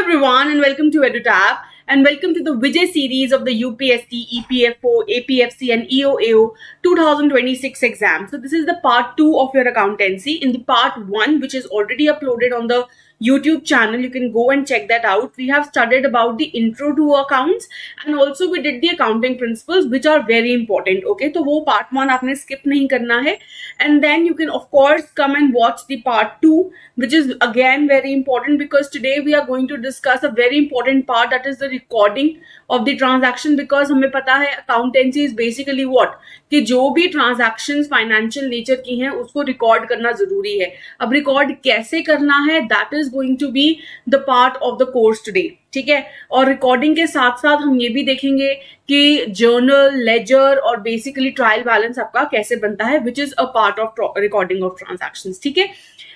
everyone and welcome to EduTap and welcome to the Vijay series of the UPSC, EPFO, APFC and EOAO 2026 exam. So this is the part 2 of your accountancy. In the part 1, which is already uploaded on the YouTube channel, you can go and check that out. We have studied about the intro to accounts and also we did the accounting principles which are very important. Okay, तो वो part 1 आपने skip नहीं करना है, and then you can of course come and watch the part 2 which is again very important because today we are going to discuss a very important part, that is the recording of the transaction. Because हमें पता है accountancy is basically what, कि जो भी transactions financial nature की हैं उसको record करना जरूरी है. अब record कैसे करना है, that is going to be the part of the course today. ठीक है, और रिकॉर्डिंग के साथ साथ हम ये भी देखेंगे कि जर्नल, लेजर और बेसिकली ट्रायल बैलेंस आपका कैसे बनता है, which is a part of recording of transactions. ठीक है,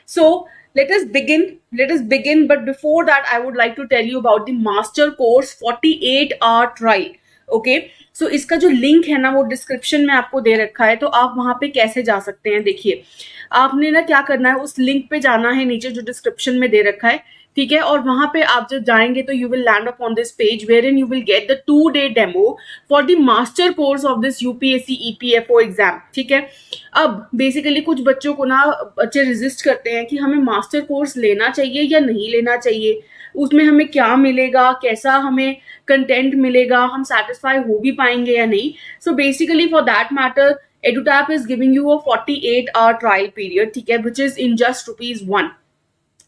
सो let us begin, but before that I would like to tell you about the master course 48-hour trial. Okay, so इसका जो link है ना वो डिस्क्रिप्शन में आपको दे रखा है, तो आप वहां पे कैसे जा सकते हैं. देखिए, आपने ना क्या करना है, उस लिंक पे जाना है नीचे जो डिस्क्रिप्शन में दे रखा है. ठीक है, और वहां पे आप जब जाएंगे तो you will land up on this page where in you will get the 2-day demo for the master course of this UPSC EPFO exam. ठीक है, अब बेसिकली कुछ बच्चों को ना बच्चे रेजिस्ट करते हैं कि हमें मास्टर कोर्स लेना चाहिए या नहीं लेना चाहिए, उसमें हमें क्या मिलेगा, कैसा हमें कंटेंट मिलेगा, हम सेटिस्फाई हो भी पाएंगे या नहीं. So basically for that matter EduTap is giving you a 48-hour trial period. ठीक है, which is in just ₹1.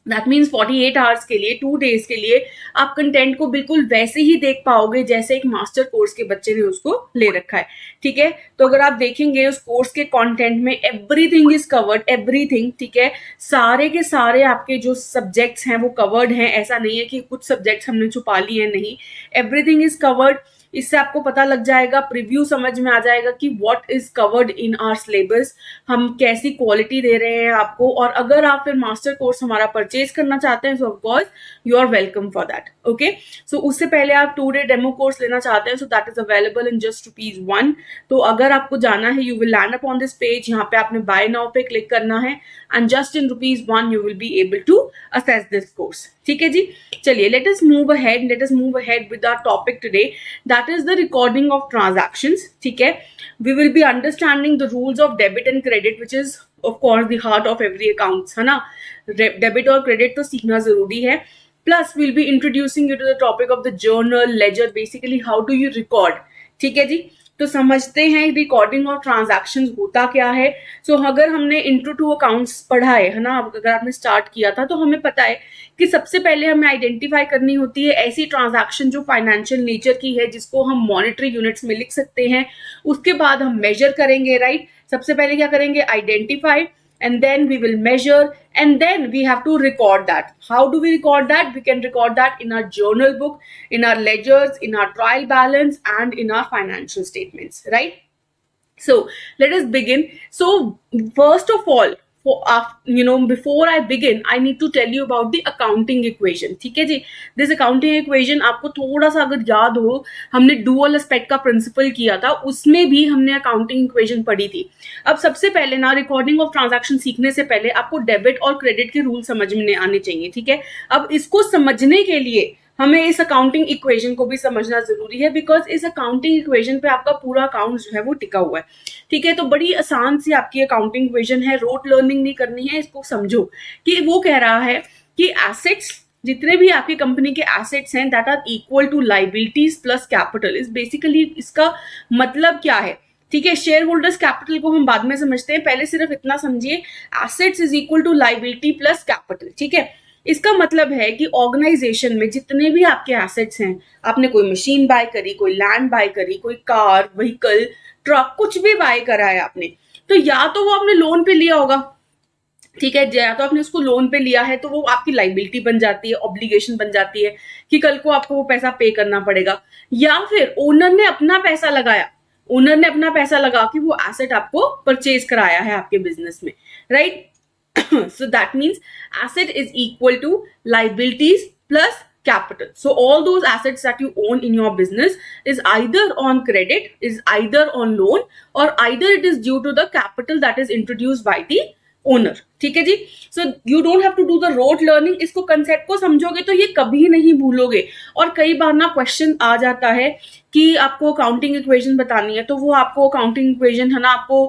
That means 48 hours के लिए, 2 days के लिए आप कंटेंट को बिल्कुल वैसे ही देख पाओगे जैसे एक मास्टर कोर्स के बच्चे ने उसको ले रखा है. ठीक है, तो अगर आप देखेंगे उस कोर्स के कंटेंट में एवरीथिंग इज कवर्ड, एवरीथिंग. ठीक है, सारे के सारे आपके जो सब्जेक्ट्स हैं वो कवर्ड हैं. ऐसा नहीं है कि कुछ सब्जेक्ट्स हमने छुपा लिए हैं, नहीं, एवरीथिंग इज कवर्ड. इससे आपको पता लग जाएगा, प्रीव्यू समझ में आ जाएगा कि what is covered in our syllabus, हम कैसी क्वालिटी दे रहे हैं आपको. और अगर आप फिर मास्टर कोर्स हमारा परचेज करना चाहते हैं, so of course you are welcome for that. Okay, so उससे पहले आप 2-day डेमो कोर्स लेना चाहते हैं, so that is available in just ₹1. तो अगर आपको जाना है, you will land up on this page, यहाँ पे आपने बाय नाउ पे क्लिक करना है and just in ₹1 you will be able to access this course. ठीक है जी, चलिए let us move ahead with our topic today, that is the recording of transactions. ठीक है, we will be understanding the rules of debit and credit which is of course the heart of every accounts, है ना. Debit और credit तो सीखना जरूरी है. Plus we'll be introducing you to the topic of the journal, ledger, basically how do you record. ठीक है जी, तो समझते हैं रिकॉर्डिंग ऑफ ट्रांजैक्शंस होता क्या है. सो अगर हमने इंट्रो टू अकाउंट्स पढ़ा है ना, अगर आपने स्टार्ट किया था, तो हमें पता है कि सबसे पहले हमें आइडेंटिफाई करनी होती है ऐसी ट्रांजैक्शन जो फाइनेंशियल नेचर की है, जिसको हम मॉनेटरी यूनिट्स में लिख सकते हैं. उसके बाद हम मेजर करेंगे, राइट. सबसे पहले क्या करेंगे, identify, and then we will measure, and then we have to record that. How do we record that? We can record that in our journal book, in our ledgers, in our trial balance and in our financial statements, right? So let us begin. So first of all, before I begin, I need to tell you about the accounting equation. ठीक है जी, this accounting equation आपको थोड़ा सा अगर याद हो, हमने dual aspect का प्रिंसिपल किया था, उसमें भी हमने अकाउंटिंग इक्वेशन पढ़ी थी. अब सबसे पहले ना रिकॉर्डिंग ऑफ ट्रांजैक्शन सीखने से पहले आपको डेबिट और क्रेडिट के रूल समझ में आने चाहिए. ठीक है, अब इसको समझने के लिए हमें इस अकाउंटिंग इक्वेशन को भी समझना जरूरी है, बिकॉज इस अकाउंटिंग इक्वेशन पे आपका पूरा अकाउंट जो है वो टिका हुआ है. ठीक है, तो बड़ी आसान सी आपकी अकाउंटिंग इक्वेशन है, रोट लर्निंग नहीं करनी है. इसको समझो कि वो कह रहा है कि एसेट्स, जितने भी आपकी कंपनी के एसेट्स हैं, that are equal to liabilities plus capital. इस बेसिकली इसका मतलब क्या है. ठीक है, शेयर होल्डर्स कैपिटल को हम बाद में समझते हैं, पहले सिर्फ इतना समझिए, assets is equal to liability plus capital. ठीक है, इसका मतलब है कि ऑर्गेनाइजेशन में जितने भी आपके एसेट्स हैं, आपने कोई मशीन बाय करी, कोई लैंड बाय करी, कोई कार, व्हीकल, ट्रक, कुछ भी बाय करा है आपने, तो या तो वो आपने लोन पे लिया होगा. ठीक है, या तो आपने उसको लोन पे लिया है तो वो आपकी लाइबिलिटी बन जाती है, ऑब्लिगेशन बन जाती है कि कल को आपको वो पैसा पे करना पड़ेगा. या फिर ओनर ने अपना पैसा लगा के वो एसेट आपको परचेज कराया है आपके बिजनेस में, right. So that means asset is equal to liabilities plus capital. So all those assets that you own in your business is either on credit, is either on loan, or either it is due to the capital that is introduced by the owner. ठीक है जी। So you don't have to do the rote learning, इसको concept को समझोगे तो ये कभी नहीं भूलोगे। और कई बार ना क्वेश्चन आ जाता है कि आपको अकाउंटिंग इक्वेशन बतानी है, तो वो आपको अकाउंटिंग इक्वेशन है ना आपको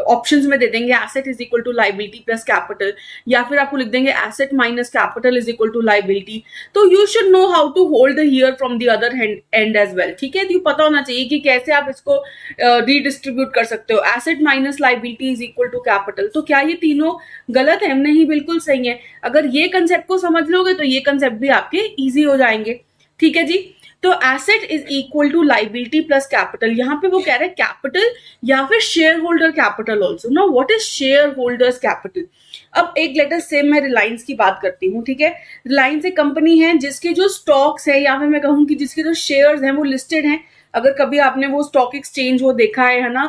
ऑप्शंस में दे देंगे asset is equal to liability plus capital, या फिर आपको लिख देंगे asset minus capital is equal to liability. तो you should know how to hold the here from the other end as well. ठीक है, तो पता होना चाहिए कि कैसे आप इसको रीडिस्ट्रीब्यूट कर सकते हो। Asset minus liability is equal to capital, तो क्या ये तीनों गलत है? नहीं, बिल्कुल सही है। अगर ये कंसेप्ट को समझ लोगे तो ये कंसेप्ट भी आपके ईजी हो जाएंगे। ठीक है जी। तो asset is equal to liability plus capital, यहां पे वो कह रहे हैं कैपिटल या फिर share holder capital also. Now what is share holders capital? अब एक लेटर से मैं रिलायंस की बात करती हूँ। ठीक है, रिलायंस एक कंपनी है जिसके जो स्टॉक्स है, या फिर मैं कहूँ कि जिसके जो शेयर्स हैं वो लिस्टेड हैं। अगर कभी आपने वो स्टॉक एक्सचेंज वो देखा है ना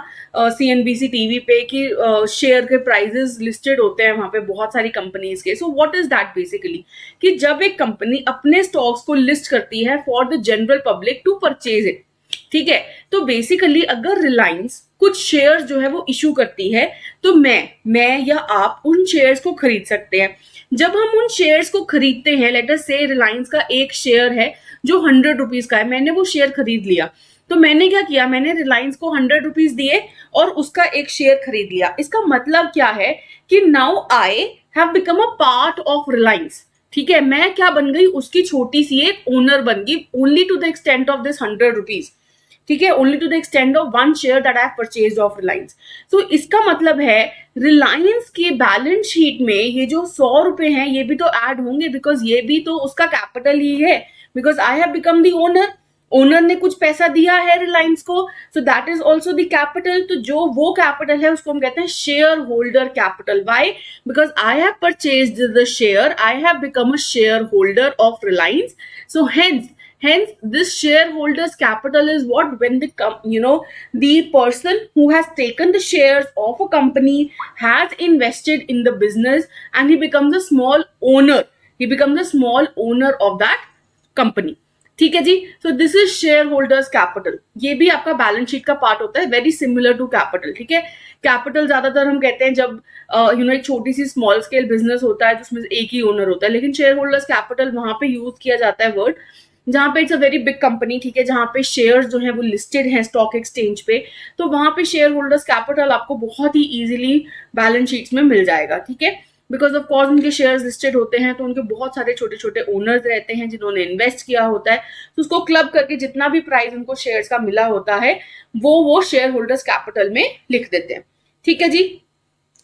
CNBC टीवी पे कि शेयर के प्राइजेस लिस्टेड होते हैं वहां पे बहुत सारी कंपनीज के। सो व्हाट इज दैट बेसिकली, कि जब एक कंपनी अपने स्टॉक्स को लिस्ट करती है for the general public to purchase it. ठीक है, तो बेसिकली अगर रिलायंस कुछ शेयर्स जो है वो इशू करती है तो मैं या आप उन शेयर्स को खरीद सकते हैं। जब हम उन शेयर्स को खरीदते हैं, लेट अस से रिलायंस का एक शेयर है जो 100 रुपीज का है, मैंने वो शेयर खरीद लिया। तो मैंने क्या किया, मैंने रिलायंस को 100 रुपीज दिए और उसका एक शेयर खरीद लिया। इसका मतलब क्या है कि now I have become a part of Reliance. ठीक है, मैं क्या बन गई, उसकी छोटी सी एक ओनर बन गई, only to the extent of this 100 rupees. ठीक है, only to the extent of one share that I have purchased of Reliance. तो इसका मतलब है रिलायंस के बैलेंस शीट में ये जो 100 रुपए हैं ये भी तो ऐड होंगे, बिकॉज ये भी तो उसका कैपिटल ही है, because I have become the owner. Owner ने कुछ पैसा दिया है रिलायंस को, so that is also the capital. तो जो वो कैपिटल है उसको हम कहते हैं share holder capital. Why? Because I have purchased the share, I have become a share holder of Reliance. So hence this shareholders capital is what, when the person who has taken the shares of a company has invested in the business and he becomes a small owner of that company। ठीक है जी। So this is share holders capital, ये भी आपका balance sheet का part होता है, very similar to capital. ठीक है, कैपिटल ज्यादातर हम कहते हैं जब एक छोटी सी स्मॉल स्केल बिजनेस होता है जिसमें एक ही ओनर होता है, लेकिन शेयर होल्डर्स कैपिटल वहां पे यूज किया जाता है वर्ड जहां पे it's a very big company. ठीक है, जहां पे शेयर्स जो है वो लिस्टेड हैं स्टॉक एक्सचेंज पे, तो वहां पे शेयर होल्डर्स कैपिटल आपको बहुत ही इजीली बैलेंस शीट्स में मिल जाएगा। ठीक है, बिकॉज ऑफ कोर्स उनके शेयर्स लिस्टेड होते हैं तो उनके बहुत सारे छोटे छोटे ओनर्स रहते हैं जिन्होंने इन्वेस्ट किया होता है, तो उसको क्लब करके जितना भी प्राइस उनको शेयर्स का मिला होता है वो शेयर होल्डर्स कैपिटल में लिख देते हैं। ठीक है जी।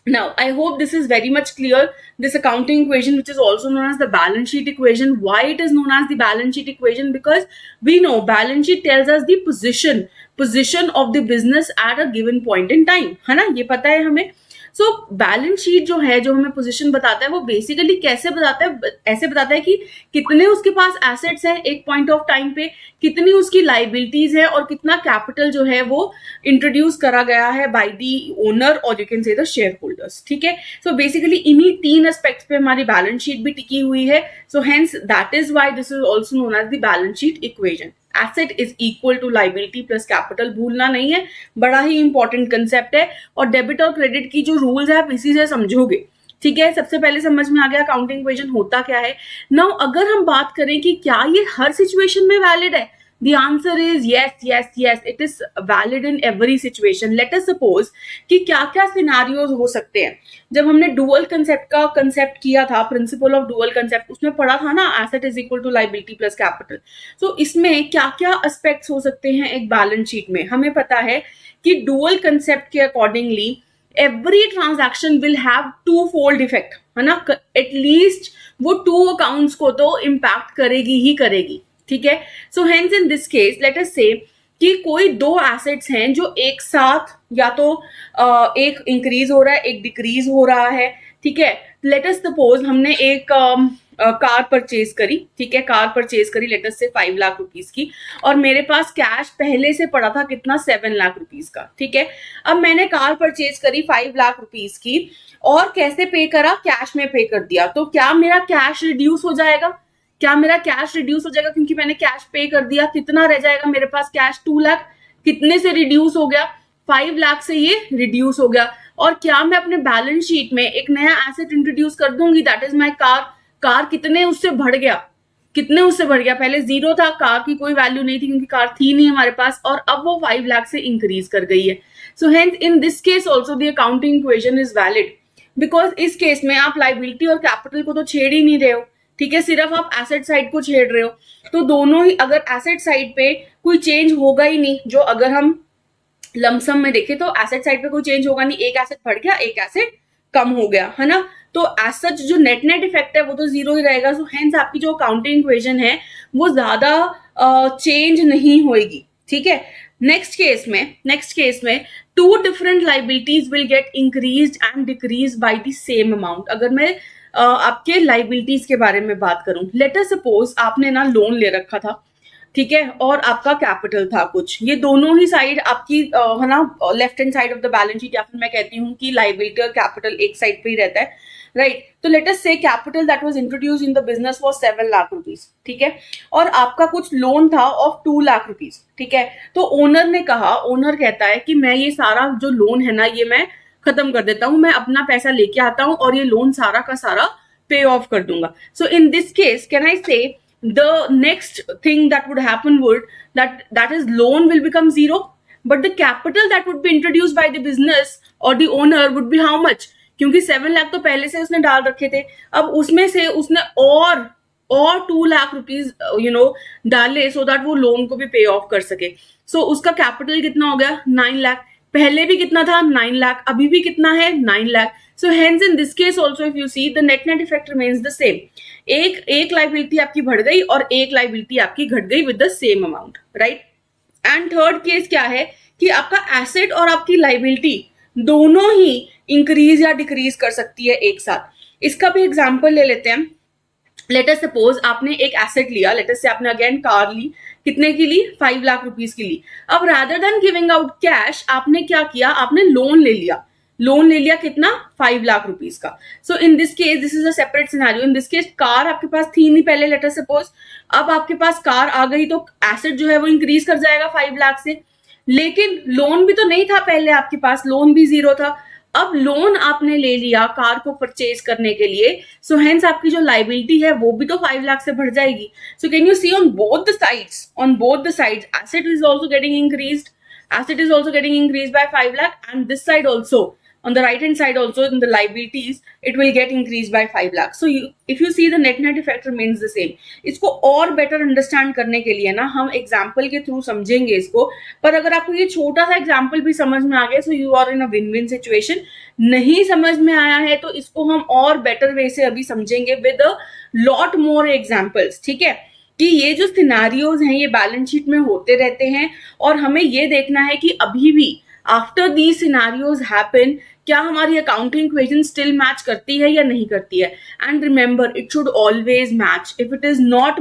Now, I hope this is very much clear. This accounting equation, which is also known as the balance sheet equation. Why it is known as the balance sheet equation? Because we know balance sheet tells us the position of the business at a given point in time. है ना, ये पता है हमें। So balance sheet जो है, जो हमें पोजीशन बताता है, वो बेसिकली कैसे बताता है, ऐसे बताता है कि कितने उसके पास एसेट्स हैं एक पॉइंट ऑफ टाइम पे, कितनी उसकी लाइबिलिटीज है और कितना कैपिटल जो है वो इंट्रोड्यूस करा गया है बाय दी ओनर और यू कैन से द शेयर होल्डर्स। ठीक है, सो बेसिकली इन्हीं तीन एस्पेक्ट्स पे हमारी बैलेंस शीट भी टिकी हुई है। So hence that is why this is also known as the balance sheet equation. Asset is equal to liability plus capital, भूलना नहीं है, बड़ा ही इंपॉर्टेंट कंसेप्ट है। और डेबिट और क्रेडिट की जो रूल्स है आप इसी से समझोगे। ठीक है, सबसे पहले समझ में आ गया अकाउंटिंग इक्वेशन होता क्या है। नाउ अगर हम बात करें कि क्या ये हर सिचुएशन में वैलिड है, the answer is yes, it is valid in every situation. Let us suppose कि क्या क्या सिनारियोज हो सकते हैं। जब हमने डुअल कंसेप्ट का कंसेप्ट किया था, प्रिंसिपल ऑफ डुअल कंसेप्ट, उसमें पढ़ा था ना asset is equal to liability plus capital. So इसमें क्या क्या एस्पेक्ट्स हो सकते हैं एक बैलेंस शीट में, हमें पता है कि डुअल कंसेप्ट के accordingly every transaction will have two fold effect, है ना, एटलीस्ट वो टू अकाउंट्स को तो इम्पैक्ट करेगी ही करेगी। ठीक है, so hence in this case late us से कि कोई दो एसेट्स हैं जो एक साथ या तो एक इंक्रीज हो रहा है एक डिक्रीज हो रहा है। ठीक है, लेट अस सपोज हमने एक कार परचेज करी। ठीक है, कार परचेज करी लेट अस से 5 लाख रुपीज की, और मेरे पास कैश पहले से पड़ा था कितना, 7 लाख रुपीज का। ठीक है, अब मैंने कार परचेज करी 5 लाख रुपीज की और कैसे पे करा, कैश में पे कर दिया। तो क्या मेरा कैश रिड्यूस हो जाएगा? क्या मेरा कैश रिड्यूस हो जाएगा क्योंकि मैंने कैश पे कर दिया? कितना रह जाएगा मेरे पास कैश? 2 लाख। कितने से रिड्यूस हो गया? 5 लाख से ये रिड्यूस हो गया। और क्या मैं अपने बैलेंस शीट में एक नया एसेट इंट्रोड्यूस कर दूंगी, that is my car. Car कितने उससे बढ़ गया, कितने उससे बढ़ गया, पहले 0 था, कार की कोई वैल्यू नहीं थी क्योंकि कार थी नहीं हमारे पास, और अब वो 5 लाख से इंक्रीज कर गई है। So hence in this case also the accounting equation is valid, because इस केस में आप लाइबिलिटी और कैपिटल को तो छेड़ ही नहीं रहे हो, ठीक है, सिर्फ आप एसेट साइड को छेड़ रहे हो। तो दोनों ही, अगर एसेट साइड पे कोई चेंज होगा ही नहीं, जो अगर हम लमसम में देखें तो एसेट साइड पे कोई चेंज होगा नहीं, एक एसेट बढ़ गया एक एसेट कम हो गया, है ना। तो एज सच जो नेट नेट इफेक्ट है वो तो 0 ही रहेगा। सो हेंस आपकी जो अकाउंटिंग इक्वेशन है वो ज्यादा चेंज नहीं होगी, ठीक है। नेक्स्ट केस में two different liabilities will get increase and decrease by the same amount. अगर मैं आपके लाइबिलिटीज के बारे में बात करूं, लेट अस सपोज आपने ना लोन ले रखा था, ठीक है, और आपका कैपिटल था कुछ, ये दोनों ही साइड आपकी है ना, left hand side of the balance sheet, या फिर मैं कहती हूँ कि लाइबिलिटी और कैपिटल एक साइड पे ही रहता है, राइट। तो लेट अस से capital that was introduced in the business was 7 lakh rupees, ठीक है, और आपका कुछ लोन था ऑफ 2 लाख रुपीज, ठीक है। तो ओनर ने कहा, ओनर कहता है कि मैं ये सारा जो लोन है ना ये मैं खत्म कर देता हूँ, मैं अपना पैसा लेके आता हूँ और ये लोन सारा का सारा पे ऑफ कर दूंगा। So in this case can I say the next thing that would happen would that is loan will become 0, but the capital that would be introduced by the business or the owner would be how much, क्योंकि 7 लाख तो पहले से उसने डाल रखे थे, अब उसमें से उसने और 2 लाख रुपीज डाले सो दैट वो लोन को भी पे ऑफ कर सके। सो उसका कैपिटल कितना हो गया 9 लाख, पहले भी कितना था 9 लाख, अभी भी कितना है 9 lakh. So hence in this case also if you see the net net effect remains the same, एक लाइबिलिटी आपकी बढ़ गई और एक लाइबिलिटी आपकी घट गई with the same amount, right. And third case क्या है कि आपका एसेट और आपकी लाइबिलिटी दोनों ही इंक्रीज या डिक्रीज कर सकती है एक साथ। इसका भी एग्जांपल ले लेते हैं। लेट अस सपोज आपने एक एसेट लिया, लेट अस से आपने अगेन कार ली, कितने की ली 5 लाख रुपीज की ली। अब rather than giving out cash आपने क्या किया, आपने लोन ले लिया, कितना 5 लाख रुपीज का। So in this case this is a separate scenario. In this case car आपके पास थी नहीं पहले, लेट अस सपोज, अब आपके पास कार आ गई तो एसेट जो है वो इंक्रीज कर जाएगा 5 लाख से, लेकिन लोन भी तो नहीं था पहले आपके पास, लोन भी 0 था। अब लोन आपने ले लिया कार को परचेज करने के लिए, सो हेंस आपकी जो लाइबिलिटी है वो भी तो 5 लाख से बढ़ जाएगी। So can you see on both the sides asset is also getting increased, by 5 lakh, and this side also, on the right hand side also, in the liabilities it will get increased by 5 lakh. So if you see the net effect remains the same. इसको और better understand करने के लिए ना हम example के through समझेंगे इसको, पर अगर आपको ये छोटा सा एग्जाम्पल भी समझ में आ गया so you are in a win win situation. नहीं समझ में आया है तो इसको हम और बेटर वे से अभी समझेंगे with a lot more examples, ठीक है, कि ये जो सिनेरियोज हैं ये बैलेंस शीट में होते रहते हैं और हमें ये देखना है कि अभी भी आफ्टर दीज सिनेरियोज हैपन क्या हमारी अकाउंटिंग इक्वेशन स्टिल मैच करती है या नहीं करती है। And remember it should always match. If it is not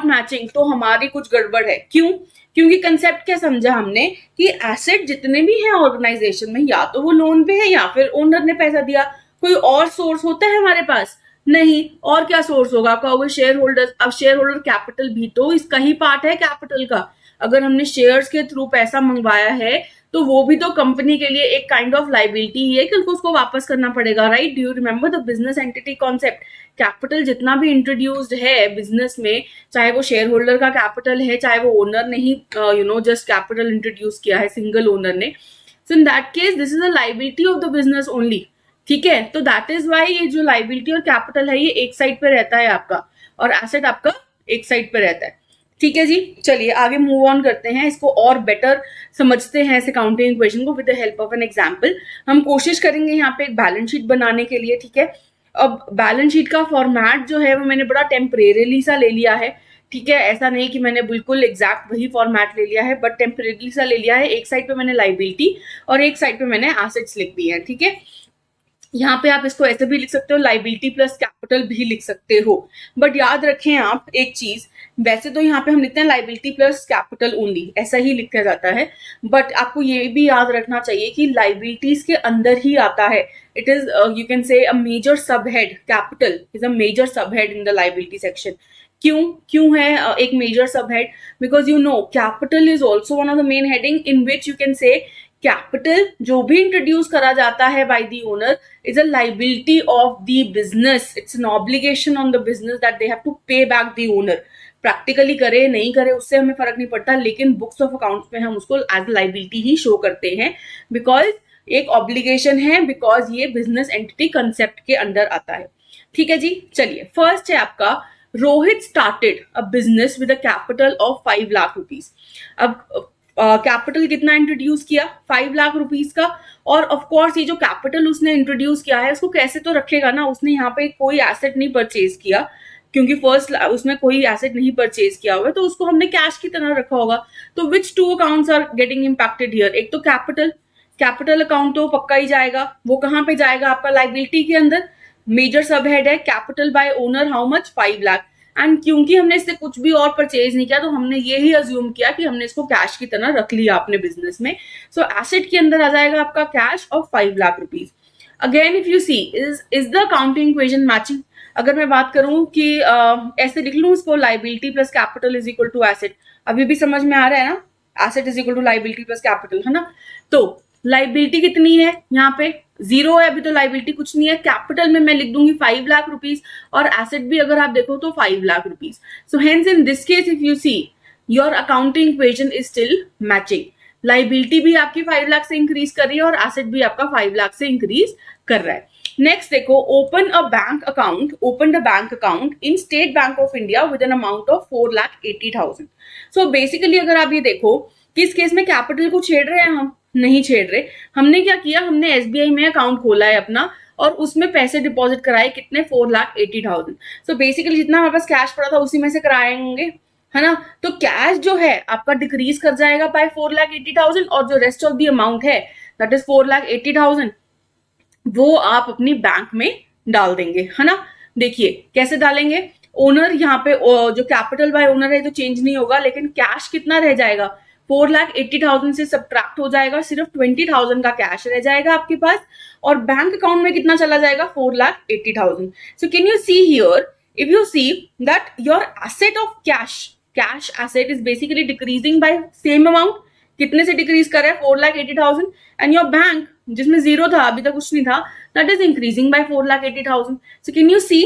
matching तो हमारी कुछ गड़बड़ है। क्यों? क्योंकि कंसेप्ट क्या समझा हमने कि एसेट जितने भी हैं ऑर्गेनाइजेशन में या तो वो लोन पे है या फिर ओनर ने पैसा दिया, कोई और सोर्स होता है हमारे पास नहीं। और क्या सोर्स होगा आपका, वो शेयर होल्डर्स। अब शेयर होल्डर कैपिटल भी तो इसका ही पार्ट है कैपिटल का। अगर हमने शेयर्स के थ्रू पैसा मंगवाया है तो वो भी तो कंपनी के लिए एक काइंड ऑफ लाइबिलिटी ही है कि उनको उसको वापस करना पड़ेगा, right. Do you remember the business entity concept. Capital जितना भी इंट्रोड्यूस्ड है बिजनेस में, चाहे वो शेयर होल्डर का कैपिटल है, चाहे वो ओनर ने ही जस्ट कैपिटल इंट्रोड्यूस किया है, सिंगल ओनर ने, so in that case this is a liability of the business only, ठीक है। तो दैट इज वाई ये जो लाइबिलिटी और कैपिटल है ये एक साइड पे रहता है आपका और एसेट आपका एक साइड पे रहता है, ठीक है जी। चलिए आगे मूव ऑन करते हैं, इसको और बेटर समझते हैं इस अकाउंटिंग इक्वेशन को with the help of an example. हम कोशिश करेंगे यहाँ पे एक बैलेंस शीट बनाने के लिए, ठीक है। अब बैलेंस शीट का फॉर्मेट जो है वो मैंने बड़ा टेम्परेरीली सा ले लिया है, ठीक है। ऐसा नहीं कि मैंने बिल्कुल एग्जैक्ट वही फॉर्मेट ले लिया है, बट टेम्परेरीली सा ले लिया है। एक साइड पे मैंने लाइबिलिटी और एक साइड पे मैंने एसेट्स लिख दिए हैं, ठीक है। यहाँ पे आप इसको ऐसे भी लिख सकते हो, लाइबिलिटी प्लस कैपिटल भी लिख सकते हो, बट याद रखें आप एक चीज, वैसे तो यहाँ पे हम लिखते हैं लाइबिलिटी प्लस कैपिटल ओनली, ऐसा ही लिखा जाता है, बट आपको ये भी याद रखना चाहिए कि लाइबिलिटीज के अंदर ही आता है। It is you can say a major sub head, capital is a major sub head in the liability section. क्यों है एक major sub head? Because you know capital is also one of the main heading in which you can say capital जो भी introduce करा जाता है by the owner is a liability of the business, it's an obligation on the business that they have to pay back the owner. Practically करे नहीं करे उससे हमें फर्क नहीं पड़ता, लेकिन बुक्स ऑफ अकाउंट्स में हम उसको एज लाइबिलिटी ही शो करते हैं, बिकॉज एक ऑब्लिगेशन है, बिकॉज ये बिजनेस एंटिटी कंसेप्ट के अंडर आता है। ठीक है जी, चलिए फर्स्ट है आपका, Rohit started a business with a capital of 5 lakh rupees. अब कैपिटल कितना इंट्रोड्यूस किया, 5 लाख रुपीज का। और ऑफ कोर्स ये जो कैपिटल उसने इंट्रोड्यूस किया है उसको कैसे तो रखेगा ना, उसने यहाँ पे कोई एसेट नहीं परचेज किया, क्योंकि फर्स्ट उसमें कोई एसेट नहीं परचेज किया हुआ है, तो उसको हमने कैश की तरह रखा होगा। तो which two accounts are getting impacted here, एक तो कैपिटल अकाउंट तो पक्का ही जाएगा, वो कहाँ पे जाएगा आपका लाइबिलिटी के अंदर। मेजर सब हेड है capital by owner how much, 5 lakh. And क्योंकि हमने इससे कुछ भी और परचेज नहीं किया तो हमने ये ही अज्यूम किया कि हमने इसको कैश की तरह रख लिया अपने बिजनेस में। सो एसेट के अंदर आ जाएगा आपका cash of 5 lakh rupees. Again if you see is the accounting equation matching. अगर मैं बात करूं कि ऐसे लिख लूं इसको, liability plus capital is equal to asset, अभी भी समझ में आ रहा है ना, asset is equal to liability plus capital, है ना। तो लाइबिलिटी कितनी है यहाँ पे, 0 है, अभी तो लाइबिलिटी कुछ नहीं है। कैपिटल में मैं लिख दूंगी 5 लाख रुपीज, और एसेट भी अगर आप देखो तो 5 lakh rupees. So hence in this case if you see your accounting equation is still matching. Liability भी आपकी 5 लाख से इंक्रीज कर रही है और एसेट भी आपका 5 लाख से इंक्रीज कर रहा है। नेक्स्ट देखो, open a bank account in state bank of India with an amount of 4,80,000। So basically अगर आप ये देखो कि इस केस में कैपिटल को छेड़ रहे हैं, हम नहीं छेड़ रहे। हमने क्या किया, हमने एसबीआई में अकाउंट खोला है अपना और उसमें पैसे डिपॉजिट कराए, कितने, 4,80,000। सो बेसिकली जितना हमारे पास कैश पड़ा था उसी में से कराएंगे, है ना। तो कैश जो है आपका डिक्रीज कर जाएगा बाय 4,80,000, और जो रेस्ट ऑफ द अमाउंट है दैट इज 4,80,000 वो आप अपनी बैंक में डाल देंगे, है ना। देखिए कैसे डालेंगे, ओनर यहाँ पे जो कैपिटल बाय ओनर है तो चेंज नहीं होगा, लेकिन कैश कितना रह जाएगा, 4,80,000 से सब्ट्रैक्ट हो जाएगा, सिर्फ 20,000 का कैश रह जाएगा आपके पास, और बैंक अकाउंट में कितना चला जाएगा, 4,80,000। So can you see here, if you see that your asset of cash asset is basically decreasing by same amount, कितने से डिक्रीज कर रहा है, 4,80,000, एंड योर बैंक जिसमें 0 था, अभी तक कुछ नहीं था, that is increasing by 4,80,000। So can you see,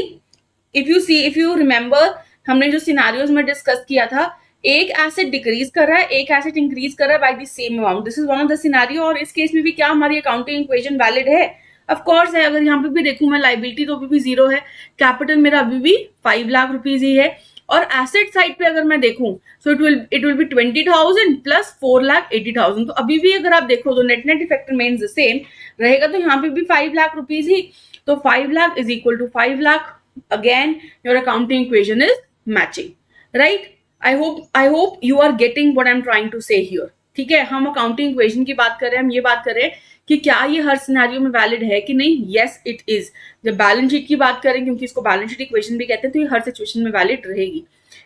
if you remember हमने जो सिनेरियोज में डिस्कस किया था, एक एसेट डिक्रीज कर रहा है, एक एसेट इंक्रीज कर रहा है by the same amount, this is one of the scenario. और इस केस में भी क्या हमारी अकाउंटिंग इक्वेशन वैलिड है, ऑफ कोर्स है। अगर यहाँ पे भी देखूं मैं, लाइबिलिटी तो अभी भी 0 है, कैपिटल मेरा अभी भी 5 लाख रुपीज ही है, और एसेट साइड पे अगर मैं देखूं सो इट विल बी 20,000 प्लस 4,80,000। तो अभी भी अगर आप देखो तो net effect remains the same रहेगा, तो यहाँ पे भी 5 लाख रुपीज ही, तो 5 lakh is equal to 5 lakh. Again your accounting equation is matching, right. I hope you are getting what I am trying to say here. ठीक है, हम अकाउंटिंग इक्वेशन की बात कर रहे हैं, हम ये बात कर रहे हैं कि क्या ये हर सिनेरियो में वैलिड है कि नहीं। Yes it is. जब बैलेंस शीट की बात करें, क्योंकि इसको बैलेंस शीट इक्वेशन भी कहते हैं, तो ये हर सिचुएशन में वैलिड रहेगी।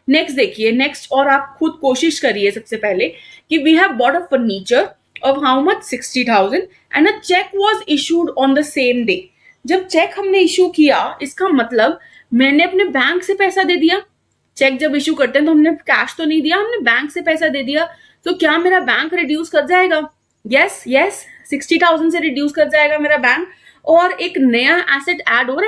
नेक्स्ट देखिए, नेक्स्ट, और आप खुद कोशिश करिए सबसे पहले कि we have bought a furniture of how much, 60,000, and a cheque was issued on the same day. जब चेक हमने इशू किया, इसका मतलब मैंने अपने बैंक से पैसा दे दिया। चेक जब इशू करते हैं तो हमने कैश तो नहीं दिया, हमने बैंक से पैसा दे दिया। तो क्या मेरा बैंक रिड्यूस कर जाएगा, यस 60,000 से रिड्यूस कर जाएगा मेरा बैंक, और एक नया एसेट ऐड हो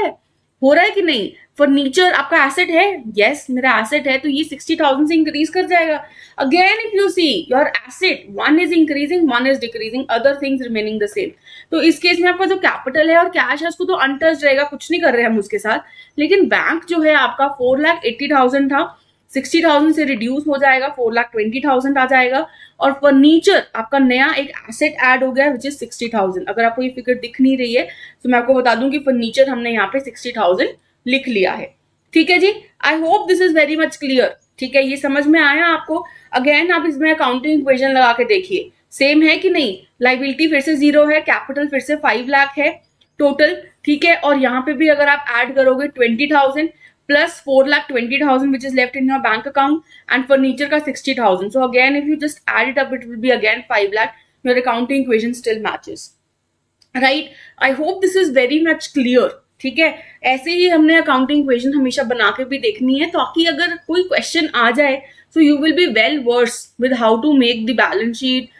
रहा है कि नहीं। फर्नीचर आपका एसेट है, यस मेरा एसेट है, तो ये 60,000 से इंक्रीज कर जाएगा। Again if you see your asset, one is increasing, one is decreasing, other things remaining the same. तो इस केस में आपका जो कैपिटल है और कैश है उसको तो अनटच रहेगा, कुछ नहीं कर रहे हम उसके साथ। लेकिन बैंक जो है आपका 4,80,000 था, 60,000 से रिड्यूस हो जाएगा, 4,20,000 आ जाएगा। और फर्नीचर आपका नया एक एसेट ऐड हो गया विच इज 60,000। अगर आपको ये फिगर दिख नहीं रही है तो मैं आपको बता दूं कि फर्नीचर हमने यहाँ पे 60,000 लिख लिया है। ठीक है जी, I hope this is very much clear. ठीक है, ये समझ में आया आपको। अगेन आप इसमें अकाउंटिंग इक्वेशन लगा के देखिए, सेम है कि नहीं। लाइबिलिटी फिर से 0 है, कैपिटल फिर से 5 लाख है टोटल, ठीक है। और यहाँ पे भी अगर आप ऐड करोगे 20,000 plus 4,20,000 which is left in your bank account, and furniture का 60,000. So again if you just add it up it will be again 5 lakh. Your accounting equation still matches, right? I hope this is very much clear. ठीक है, ऐसे ही हमने accounting equation हमेशा बना के भी देखनी है, ताकि अगर कोई क्वेश्चन आ जाए so you will be well versed with how to make the balance sheet,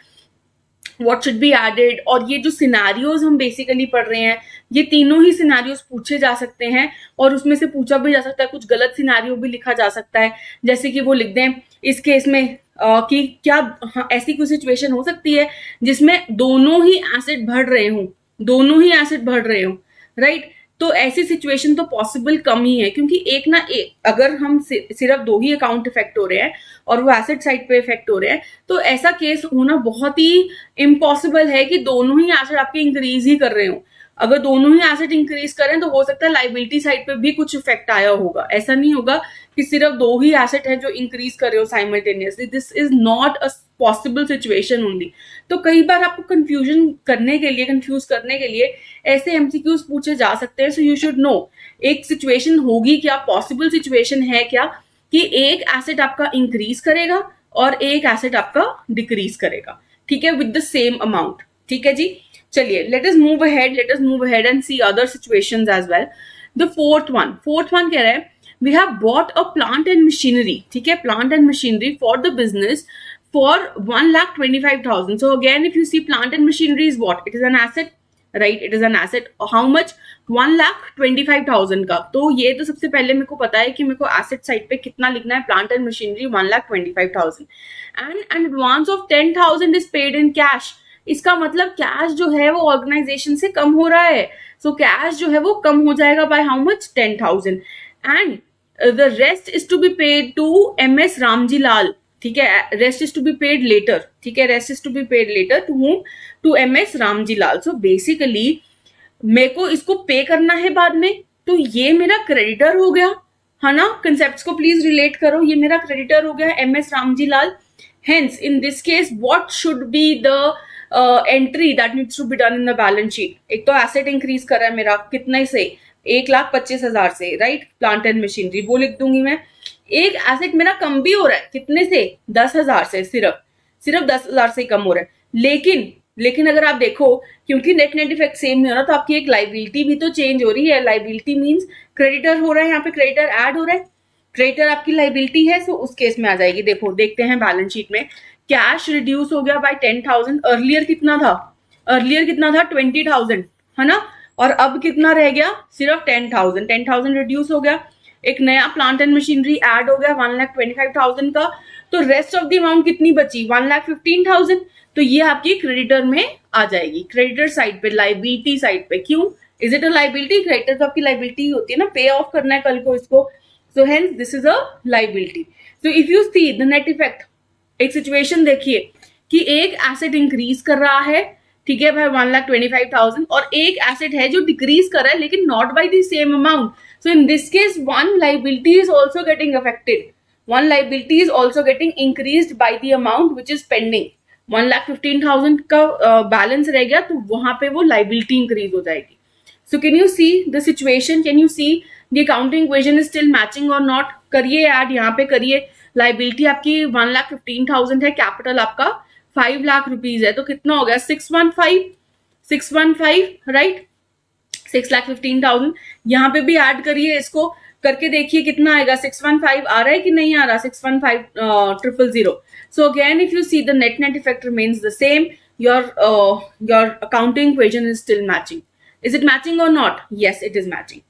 what should be added, और ये जो सिनेरियोज हम बेसिकली पढ़ रहे हैं, ये तीनों ही सिनेरियोज पूछे जा सकते हैं और उसमें से पूछा भी जा सकता है, कुछ गलत सिनेरियो भी लिखा जा सकता है, जैसे कि वो लिख दें इस केस में कि क्या ऐसी कोई सिचुएशन हो सकती है जिसमें दोनों ही एसेट बढ़ रहे हों, दोनों ही एसेट बढ़ रहे हों, राइट। तो ऐसी सिचुएशन तो पॉसिबल कम ही है, क्योंकि एक ना एक अगर हम सिर्फ दो ही अकाउंट इफेक्ट हो रहे हैं और वो एसेट साइड पे इफेक्ट हो रहे हैं, तो ऐसा केस होना बहुत ही इम्पॉसिबल है कि दोनों ही एसेट आपके इंक्रीज ही कर रहे हो। अगर दोनों ही एसेट इंक्रीज करें तो हो सकता है लाइबिलिटी साइड पे भी कुछ इफेक्ट आया होगा। ऐसा नहीं होगा कि सिर्फ दो ही एसेट है जो इंक्रीज कर रहे हो simultaneously. This is not a possible situation only. तो कई बार आपको कंफ्यूज करने के लिए ऐसे एमसीक्यूज पूछे जा सकते हैं। सो यू शुड नो एक सिचुएशन होगी क्या, पॉसिबल सिचुएशन है क्या कि एक एसेट आपका इंक्रीज करेगा और एक एसेट आपका डिक्रीज करेगा, ठीक है, विद द सेम अमाउंट। ठीक है जी, चलिए let us move ahead and see other situations as well. The fourth one कह रहा है we have bought a plant and machinery, ठीक है, plant and machinery for the business for 1,25,000. So again, if you see plant and machinery is what? It is an asset, right? It is an asset. How much? 1,25,000 का। तो ये तो सबसे पहले मेरे को पता है कि मेरे को एसेट साइड पे कितना लिखना है, plant and machinery 1,25,000 and an advance of 10,000 is paid in cash. इसका मतलब कैश जो है वो ऑर्गेनाइजेशन से कम हो रहा है। सो कैश जो है वो कम हो जाएगा by how much? 10,000 and the rest is to be paid to MS Ramji Lal, ठीक है, rest is to be paid later, ठीक है, rest is to be paid later to whom? To MS Ramji Lal. So basically मेरे को इसको पे करना है बाद में, तो ये मेरा क्रेडिटर हो गया, है ना। कंसेप्ट्स को प्लीज रिलेट करो, ये मेरा क्रेडिटर हो गया MS Ramji Lal. Hence in this case what should be the entry that needs to be done in the balance sheet? एक तो एसेट इंक्रीज कर रहा है मेरा कितने से? 1,25,000 से, राइट, प्लांट एंड मशीनरी वो लिख दूंगी मैं। एक एसेट मेरा कम भी हो रहा है, कितने से? 10,000 से, सिर्फ 10,000 से कम हो रहा है। लेकिन अगर आप देखो, क्योंकि नेट इफेक्ट सेम नहीं हो रहा, तो आपकी एक लाइबिलिटी भी तो चेंज हो रही है। लाइबिलिटी मींस क्रेडिटर हो रहा है, यहाँ पे क्रेडिटर ऐड हो रहा है, क्रेडिटर आपकी लाइबिलिटी है, सो उस केस में आ जाएगी। देखो देखते हैं बैलेंस शीट में, कैश रिड्यूस हो गया बाय 10,000। अर्लियर कितना था? 20,000, है ना, और अब कितना रह गया? सिर्फ 10,000। 10,000 रिड्यूस हो गया, एक नया प्लांट एंड मशीनरी ऐड हो गया 1,25,000 का, तो रेस्ट ऑफ द अमाउंट कितनी बची? 1,15,000। तो ये आपकी क्रेडिटर में आ जाएगी, क्रेडिटर साइड पे, लाइबिलिटी साइड पे। क्यों? Is it a liability? Creditor तो आपकी लाइबिलिटी होती है ना, पे ऑफ करना है कल को इसको, so hence this is a liability. So if you see the net effect, एक सिचुएशन देखिए कि एक एसेट इंक्रीज कर रहा है, ठीक है भाई, 1,25,000, और एक एसेट है जो डिक्रीज कर रहा है लेकिन not by the same amount. So in this case, one liability is also getting affected. One liability is also getting increased by the amount which is pending. 1,15,000 का बैलेंस रह गया, तो वहां पे वो liability increase हो जाएगी। So can you see the situation? Can you see the accounting equation is still matching or not? करिए ऐड, यहाँ पे करिए। लाइबिलिटी आपकी 1,15,000 है, कैपिटल आपका 5 लाख रुपीज है, तो कितना हो गया? 615, राइट, 6,15,000। यहाँ पे भी ऐड करिए, इसको करके देखिए कितना आएगा। 615 आ रहा है कि नहीं आ रहा? 615,000। So again if you see the net effect remains the same, your accounting equation is still matching. Is it matching और not? Yes, it is matching.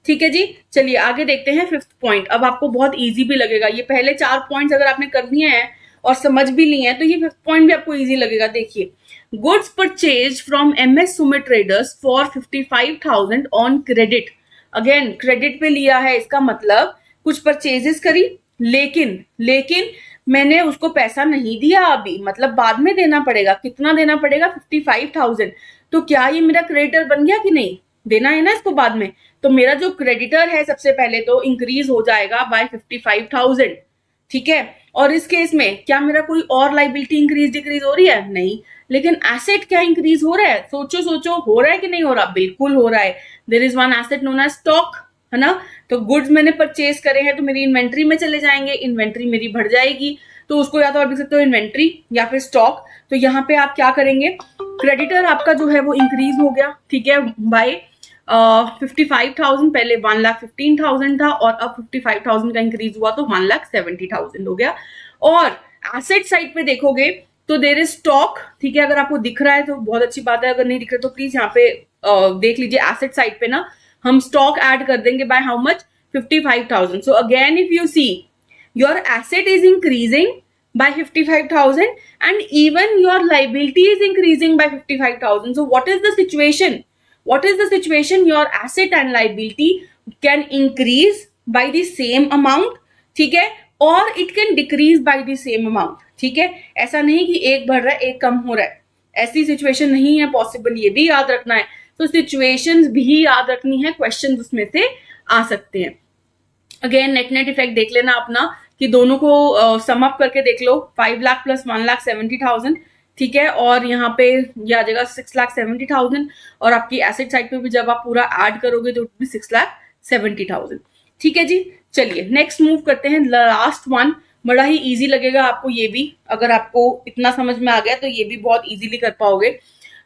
ठीक है जी, चलिए आगे देखते हैं फिफ्थ पॉइंट। अब आपको बहुत ईजी भी लगेगा, ये पहले 4 पॉइंट्स अगर आपने कर दिए हैं और समझ भी लिए हैं तो ये फिफ्थ पॉइंट भी आपको ईजी लगेगा। देखिए, goods purchase from MS Sumit traders for 55,000 on credit. Again credit पे लिया है, इसका मतलब कुछ परचेजेस करी, लेकिन मैंने उसको पैसा नहीं दिया अभी, मतलब बाद में देना पड़ेगा। कितना देना पड़ेगा? 55,000। तो क्या ये मेरा क्रेडिटर बन गया कि नहीं? देना है ना इसको बाद में। तो मेरा जो क्रेडिटर है सबसे पहले तो इंक्रीज हो जाएगा बाय 55,000, ठीक है। और इस केस में क्या मेरा कोई और लाइबिलिटी इंक्रीज डिक्रीज हो रही है? नहीं। लेकिन एसेट क्या इंक्रीज हो रहा है? सोचो हो रहा है कि नहीं हो रहा? बिल्कुल हो रहा है। There is one asset known as stock, है ना। तो गुड्स मैंने परचेज करे हैं तो मेरी इन्वेंट्री में चले जाएंगे, इन्वेंट्री मेरी बढ़ जाएगी, तो उसको या तो आप लिख सकते हो इन्वेंट्री या फिर स्टॉक। तो यहाँ पे आप क्या करेंगे? क्रेडिटर आपका जो है वो इंक्रीज हो गया, ठीक है, बाय 55,000। पहले 1,15,000 था और अब 55,000 का इंक्रीज हुआ तो 1,70,000 हो गया। और एसेट साइड पे देखोगे तो देर इज स्टॉक, ठीक है। अगर आपको दिख रहा है तो बहुत अच्छी बात है, अगर नहीं दिख रहा तो प्लीज यहाँ पे देख लीजिए। एसेट साइड पे ना हम स्टॉक ऐड कर देंगे bye how much, 55,000. So again if you see your asset is increasing by 55,000 and even your liability is increasing by 55,000. So what is the situation? What is the situation? Your asset and liability can increase by the same amount, ठीक है, और it can decrease by the same amount, ठीक है। ऐसा नहीं कि एक बढ़ रहा है एक कम हो रहा है, ऐसी सिचुएशन नहीं है पॉसिबल, ये भी याद रखना है। तो सिचुएशंस भी याद रखनी है, क्वेश्चन उसमें से आ सकते हैं। अगेन नेट इफेक्ट देख लेना अपना कि दोनों को सम अप करके देख लो, 5 लाख प्लस 1,70,000, ठीक है, और यहाँ पे ये आ जाएगा 6,70,000, और आपकी एसेट साइड पे भी जब आप पूरा ऐड करोगे तो भी 6,70,000, ठीक है जी। चलिए नेक्स्ट मूव करते हैं, लास्ट वन, बड़ा ही इजी लगेगा आपको ये भी, अगर आपको इतना समझ में आ गया तो ये भी बहुत इजीली कर पाओगे।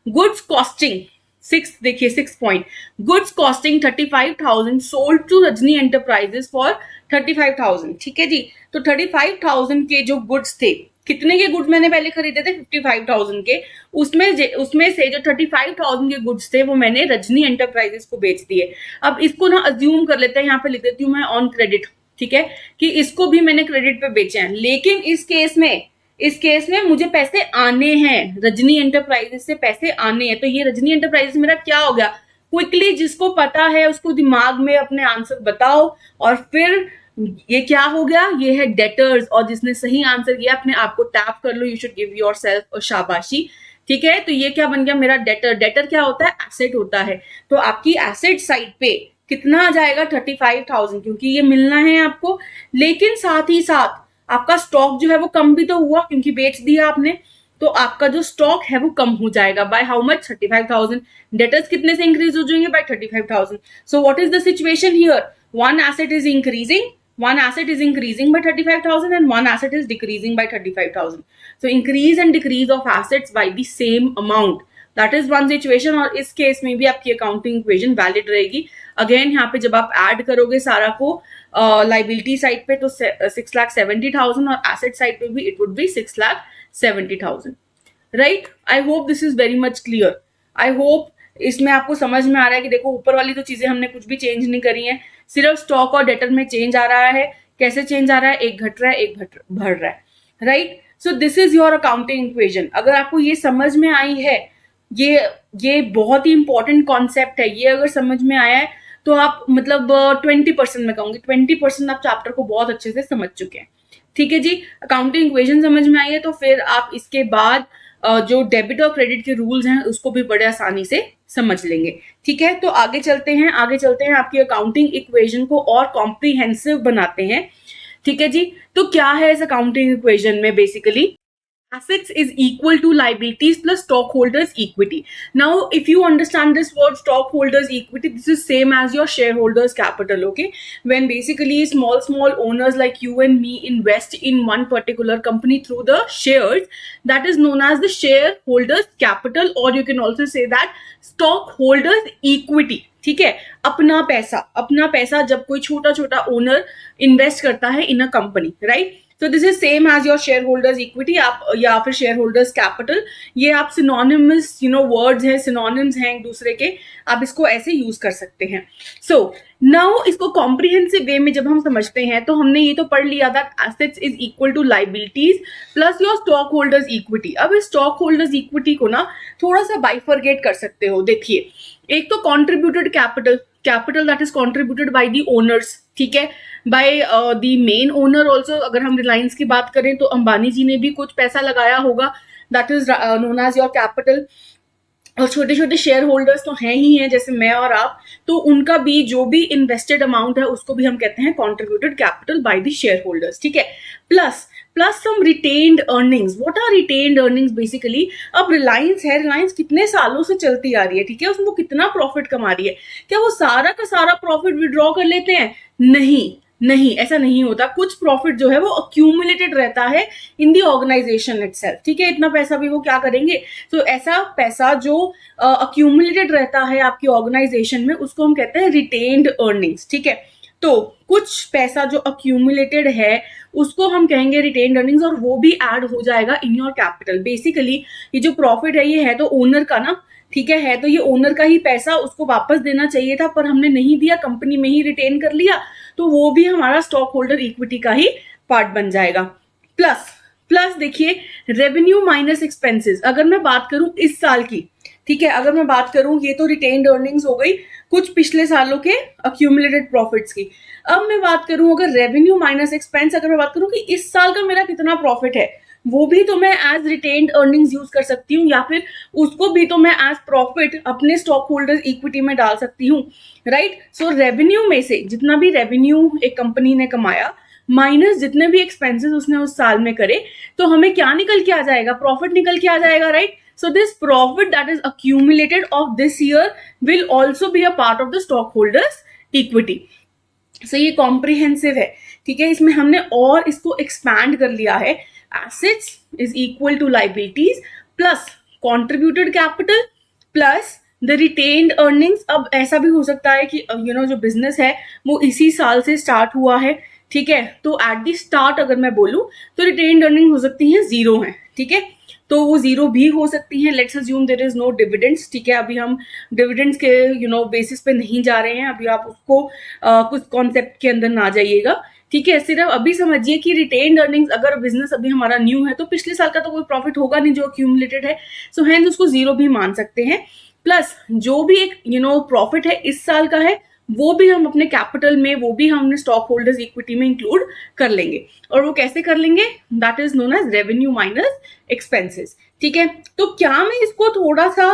गुड्स कॉस्टिंग 6, देखिए 6 point, goods costing 35,000 sold to Rajni Enterprises for 35,000, ठीक है जी। तो 35,000 के जो गुड्स थे, कितने के गुड्स मैंने पहले खरीदे थे 55,000 के, उसमें से जो 35,000 के गुड्स थे वो मैंने रजनी एंटरप्राइजेस को बेच दिए। अब इसको ना अज्यूम कर लेते हैं, यहाँ पे लिख देती हूँ मैं ऑन क्रेडिट, ठीक है, कि इसको भी मैंने क्रेडिट पे बेचे हैं, लेकिन इस केस में मुझे पैसे आने हैं, रजनी एंटरप्राइजेस से पैसे आने हैं। तो ये रजनी एंटरप्राइजेस मेरा क्या हो गया, क्विकली जिसको पता है उसको दिमाग में अपने आंसर बताओ, और फिर ये क्या हो गया, ये है डेटर्स, और जिसने सही आंसर किया अपने आप को टैप कर लो, you should give yourself a शाबाशी, ठीक है। तो ये क्या बन गया मेरा डेटर। डेटर क्या होता है, एसेट होता है। तो आपकी एसेट साइड पे कितना आ जाएगा 35,000, क्योंकि ये मिलना है आपको, लेकिन साथ ही साथ आपका स्टॉक जो है वो कम भी तो हुआ क्योंकि बेच दिया आपने, तो आपका जो स्टॉक है वो कम हो जाएगा बाय हाउ मच, 35,000। डेटर्स कितने से इंक्रीज हो जाएंगे, by 35,000। So what is the situation here, one asset is increasing by 35,000 and one asset is decreasing by 35,000. So increase and decrease of assets by the same amount, that is one situation, और इस case में भी आपकी accounting equation valid रहेगी। Again यहाँ पे जब आप ऐड करोगे सारा को लाइबिलिटी साइड पे तो 6,70,000 और एसेट साइड पे भी it would be 6,70,000, right. I hope this is very much clear. I hope इसमें आपको समझ में आ रहा है कि देखो ऊपर वाली तो चीजें हमने कुछ भी चेंज नहीं करी है, सिर्फ स्टॉक और डेटर में चेंज आ रहा है। कैसे चेंज आ रहा है, एक घट रहा है एक बढ़ रहा है, right. So this is your accounting equation. अगर आपको ये समझ में आई है, ये बहुत ही इंपॉर्टेंट कॉन्सेप्ट है, ये अगर समझ में आया है तो आप मतलब 20% में कहूंगी 20% आप चैप्टर को बहुत अच्छे से समझ चुके हैं, ठीक है जी। अकाउंटिंग इक्वेशन समझ में आई है तो फिर आप इसके बाद जो डेबिट और क्रेडिट के रूल्स हैं उसको भी बड़े आसानी से समझ लेंगे, ठीक है। तो आगे चलते हैं आपकी अकाउंटिंग इक्वेशन को और कॉम्प्रिहेंसिव बनाते हैं, ठीक है जी। तो क्या है इस अकाउंटिंग इक्वेशन में, basically assets is equal to liabilities plus stockholders equity. Now if you understand this word stockholders equity, this is same as your shareholders capital, okay, when basically small owners like you and me invest in one particular company through the shares, that is known as the shareholders capital, or you can also say that stockholders equity, ठीक है। अपना पैसा जब कोई छोटा owner invest करता है in a company, right. So this is same as your shareholders equity, आप या फिर shareholders capital, ये आप synonymous words हैं, synonyms हैं एक दूसरे के, आप इसको ऐसे यूज कर सकते हैं। So now इसको comprehensive way में जब हम समझते हैं तो हमने ये तो पढ़ लिया था assets is equal to liabilities plus your stockholders equity। अब इस stockholders equity को ना थोड़ा सा bifurcate कर सकते हो। देखिए, एक तो contributed capital that is contributed by the owners, ठीक है, by the main owner also. अगर हम रिलायंस की बात करें तो अंबानी जी ने भी कुछ पैसा लगाया होगा, that is known as your capital. और छोटे शेयर होल्डर्स तो हैं ही हैं, जैसे मैं और आप, तो उनका भी जो भी इन्वेस्टेड अमाउंट है उसको भी हम कहते हैं contributed capital by the share holders, ठीक है। Plus some retained earnings. What are retained earnings, basically अब रिलायंस है, रिलायंस कितने सालों से चलती आ रही है, ठीक है, उसमें वो कितना प्रॉफिट कमा रही है, क्या वो सारा का सारा प्रॉफिट विड्रॉ कर लेते हैं? नहीं, ऐसा नहीं होता। कुछ प्रॉफिट जो है वो अक्यूमुलेटेड रहता है इन दी ऑर्गेनाइजेशन इटसेल्फ, ठीक है। इतना पैसा भी वो क्या करेंगे, तो ऐसा पैसा जो अक्यूमुलेटेड रहता है आपकी ऑर्गेनाइजेशन में उसको हम कहते हैं रिटेन्ड अर्निंग्स, ठीक है। तो कुछ पैसा जो अक्यूमुलेटेड है उसको हम कहेंगे रिटेन्ड अर्निंग्स, और वो भी ऐड हो जाएगा इन योर कैपिटल। बेसिकली ये जो प्रॉफिट है ये है तो ओनर का ना, ठीक है तो ये ओनर का ही पैसा, उसको वापस देना चाहिए था पर हमने नहीं दिया, कंपनी में ही रिटेन कर लिया, तो वो भी हमारा स्टॉक होल्डर इक्विटी का ही पार्ट बन जाएगा। प्लस प्लस देखिए रेवेन्यू माइनस एक्सपेंसेस, अगर मैं बात करूं इस साल की, ठीक है अगर मैं बात करूं, ये तो रिटेन्ड अर्निंग्स हो गई कुछ पिछले सालों के अक्यूमुलेटेड प्रॉफिट्स की। अब मैं बात करूं अगर रेवेन्यू माइनस एक्सपेंस, अगर मैं बात करूं कि इस साल का मेरा कितना प्रॉफिट है, वो भी तो मैं एज रिटेन्ड अर्निंग्स यूज कर सकती हूँ, या फिर उसको भी तो मैं एज प्रॉफिट अपने स्टॉक होल्डर इक्विटी में डाल सकती हूँ, राइट। सो रेवेन्यू में से जितना भी रेवेन्यू एक कंपनी ने कमाया माइनस जितने भी एक्सपेंसेस उसने उस साल में करे, तो हमें क्या निकल के आ जाएगा, प्रॉफिट निकल के आ जाएगा, right. So this profit that is accumulated of this year will also be a part of the stockholders equity. So ये comprehensive है, ठीक है। इसमें हमने और इसको expand कर लिया है, assets is equal to liabilities plus contributed capital plus the retained earnings। अब ऐसा भी हो सकता है कि जो बिजनेस है वो इसी साल से स्टार्ट हुआ है, ठीक है, तो एट दी स्टार्ट अगर मैं बोलूं तो रिटेन्ड अर्निंग हो सकती है 0 है, ठीक है, तो वो 0 भी हो सकती है। Let's assume there is no dividends, ठीक है, अभी हम डिविडेंड्स के बेसिस पे नहीं जा रहे हैं, अभी आप उसको कुछ कॉन्सेप्ट के अंदर ना जाइएगा, ठीक है। सिर्फ अभी समझिए कि रिटेन्ड अर्निंग्स अगर बिजनेस अभी हमारा न्यू है तो पिछले साल का तो कोई प्रॉफिट होगा नहीं जो अक्यूमुलेटेड है, सो हेंस उसको 0 भी मान सकते हैं। प्लस जो भी एक प्रॉफिट है इस साल का है वो भी हम अपने कैपिटल में, वो भी हम अपने स्टॉक होल्डर्स इक्विटी में इंक्लूड कर लेंगे, और वो कैसे कर लेंगे, that is known as revenue minus expenses, ठीक है। तो क्या मैं इसको थोड़ा सा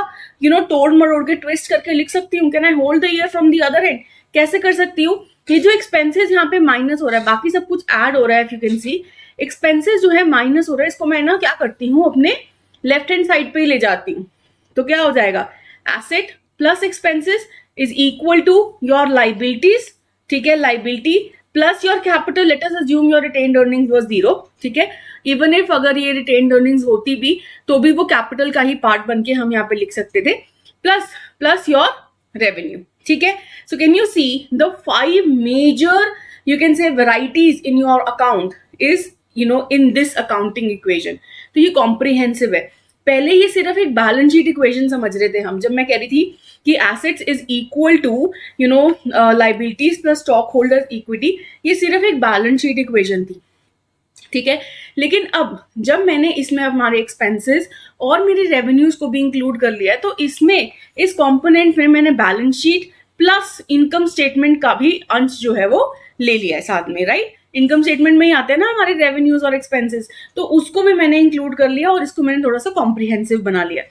तोड़ मरोड़ के ट्विस्ट करके लिख सकती हूँ, can I hold the year from the other and, कैसे कर सकती हूँ, ये जो एक्सपेंसेस यहाँ पे माइनस हो रहा है बाकी सब कुछ ऐड हो रहा है, if you can see expenses जो है माइनस हो रहा है, इसको मैं ना क्या करती हूँ अपने लेफ्ट हैंड साइड पे ही ले जाती हूँ, तो क्या हो जाएगा, asset plus expenses is equal to your liabilities, ठीक है, liability plus your capital, let us assume your retained earnings was 0, ठीक है, even if अगर ये retained earnings होती भी तो भी वो capital का ही part बन के हम यहाँ पे लिख सकते थे, plus your revenue, ठीक है। So can you see the 5 major you can say varieties in your account is in this accounting equation। तो ये comprehensive है। पहले ये सिर्फ एक बैलेंस शीट इक्वेशन समझ रहे थे हम, जब मैं कह रही थी कि assets is equal to liabilities plus stock holder equity, ये सिर्फ एक बैलेंस शीट इक्वेशन थी, ठीक है। लेकिन अब जब मैंने इसमें हमारे एक्सपेंसेस और मेरे रेवेन्यूज को भी इंक्लूड कर लिया है, तो इसमें इस कंपोनेंट में मैंने balance sheet plus income statement का भी अंश जो है वो ले लिया है साथ में, राइट। इनकम स्टेटमेंट में ही आते हैं ना हमारे रेवेन्यूज और एक्सपेंसेस, तो उसको भी मैंने इंक्लूड कर लिया और इसको मैंने थोड़ा सा कॉम्प्रिहेंसिव बना लिया।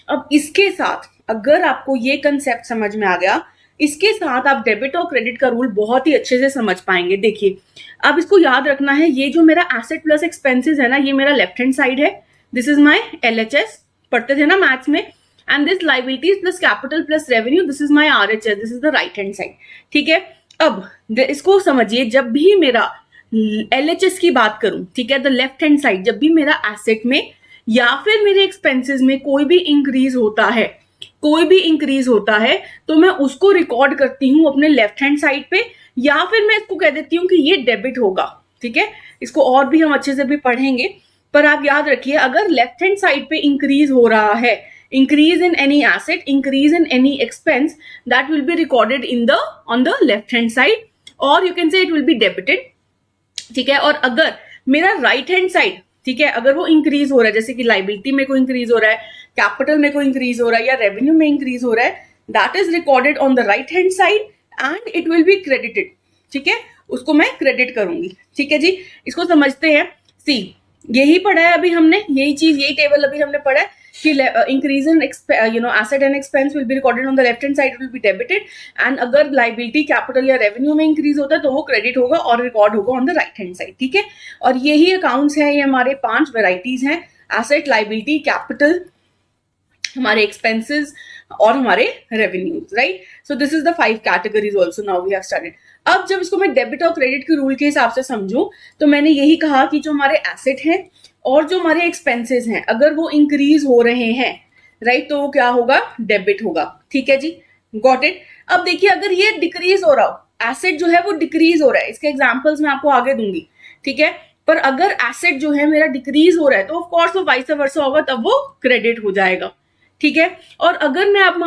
अब इसके साथ अगर आपको ये कंसेप्ट समझ में आ गया, इसके साथ आप डेबिट और क्रेडिट का रूल बहुत ही अच्छे से समझ पाएंगे। देखिए अब इसको याद रखना है, ये जो मेरा एसेट प्लस एक्सपेंसेस है ना, ये मेरा लेफ्ट हैंड साइड है, दिस इज माई LHS, पढ़ते थे ना मैथ्स में, and this liabilities plus capital plus revenue, this is my RHS, this is the right hand side, ठीक है। अब इसको समझिए, जब भी मेरा LHS की बात करूं, ठीक है, द लेफ्ट हैंड साइड, जब भी मेरा एसेट में या फिर मेरे एक्सपेंसेस में कोई भी इंक्रीज होता है, तो मैं उसको रिकॉर्ड करती हूं अपने लेफ्ट हैंड साइड पे, या फिर मैं इसको कह देती हूं कि ये डेबिट होगा, ठीक है। इसको और भी हम अच्छे से भी पढ़ेंगे, पर आप याद रखिए अगर लेफ्ट हैंड साइड पे इंक्रीज हो रहा है, increase in any asset, increase in any expense, that will be recorded on the left hand side, और you can say it will be debited, ठीक है। और अगर मेरा राइट हैंड साइड, ठीक है, अगर वो इंक्रीज हो रहा है, जैसे कि लाइबिलिटी में कोई इंक्रीज हो रहा है, कैपिटल में कोई इंक्रीज हो रहा है, या रेवेन्यू में इंक्रीज हो रहा है, that is recorded on the right hand side and it will be credited, ठीक है, उसको मैं क्रेडिट करूंगी, ठीक है जी। इसको समझते हैं, सी यही पढ़ा है अभी हमने, यही चीज, यही टेबल अभी हमने पढ़ा है कि increase in asset and expense will be recorded on the left hand side, it will be debited, and अगर liability, capital या revenue में इंक्रीज होता है तो वो क्रेडिट होगा और रिकॉर्ड होगा on the right hand side, ठीक है। और यही अकाउंट्स हैं, ये हमारे 5 वेराइटीज हैं, एसेट, लाइबिलिटी, कैपिटल, हमारे एक्सपेंसेस और हमारे revenues, right. So this is the 5 categories also now we have started. अब जब इसको मैं डेबिट और क्रेडिट के रूल के हिसाब से समझूं, तो मैंने यही कहा कि जो हमारे एसेट हैं और जो हमारे एक्सपेंसेस हैं, अगर वो इंक्रीज हो रहे हैं, राइट, तो वो क्या होगा, डेबिट होगा, ठीक है जी, गॉट इट। अब देखिए अगर ये डिक्रीज हो रहा हो, एसेट जो है वो डिक्रीज हो रहा है, इसके एग्जांपल्स मैं आपको आगे दूंगी, ठीक है। पर अगर एसेट जो है मेरा डिक्रीज हो रहा है तो ऑफ कोर्स वो वाइस वर्सा होगा, तब वो क्रेडिट हो जाएगा, ठीक है। और अगर मैं आप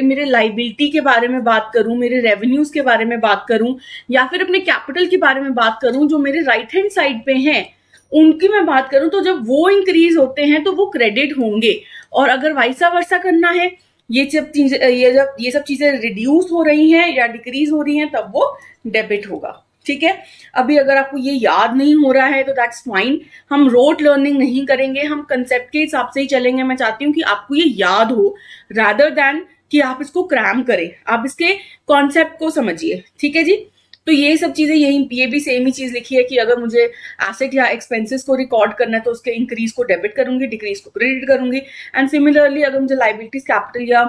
मेरे लाइबिलिटी के बारे में बात करूं, मेरे रेवेन्यूज के बारे में बात करूं, या फिर अपने कैपिटल के बारे में बात करूं जो मेरे राइट हैंड साइड पे हैं, उनकी मैं बात करूं, तो जब वो इंक्रीज होते हैं तो वो क्रेडिट होंगे। और अगर वाइसा वर्सा करना है, ये सब चीजें रिड्यूस हो रही हैं या डिक्रीज हो रही हैं, तब वो डेबिट होगा, ठीक है। अभी अगर आपको ये याद नहीं हो रहा है तो दैट्स फाइन, हम रोट लर्निंग नहीं करेंगे, हम कंसेप्ट के हिसाब से ही चलेंगे। मैं चाहती हूँ कि आपको ये याद हो रादर देन कि आप इसको क्रैम करें, आप इसके कॉन्सेप्ट को समझिए, ठीक है जी। तो ये सब चीजें ये भी सेम ही चीज लिखी है कि अगर मुझे एसेट या एक्सपेंसेस को रिकॉर्ड करना है तो उसके इंक्रीज को डेबिट करूंगी, डिक्रीज को क्रेडिट करूंगी। एंड सिमिलरली अगर मुझे लाइबिलिटीज, कैपिटल या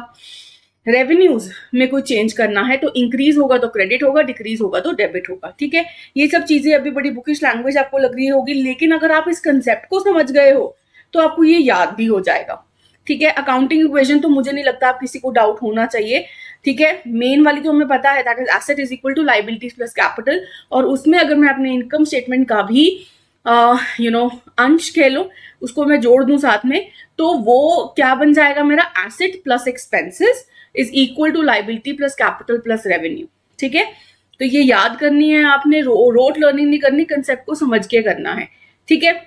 रेवेन्यूज में कोई चेंज करना है तो इंक्रीज होगा तो क्रेडिट होगा, डिक्रीज होगा तो डेबिट होगा, ठीक है। ये सब चीजें अभी बड़ी बुकिश लैंग्वेज आपको लग रही होगी, लेकिन अगर आप इस कंसेप्ट को समझ गए हो तो आपको ये याद भी हो जाएगा, ठीक है। अकाउंटिंग इक्वेशन तो मुझे नहीं लगता आप किसी को डाउट होना चाहिए, ठीक है। मेन वाली तो हमें पता है, that is asset is equal to liabilities plus capital. और उसमें अगर मैं अपने इनकम स्टेटमेंट का भी अंश कह लो, उसको मैं जोड़ दूं साथ में, तो वो क्या बन जाएगा मेरा, asset plus expenses is equal to liability plus capital plus revenue, ठीक है। तो ये याद करनी है आपने, रोट लर्निंग नहीं करनी, कंसेप्ट को समझ के करना है, ठीक है।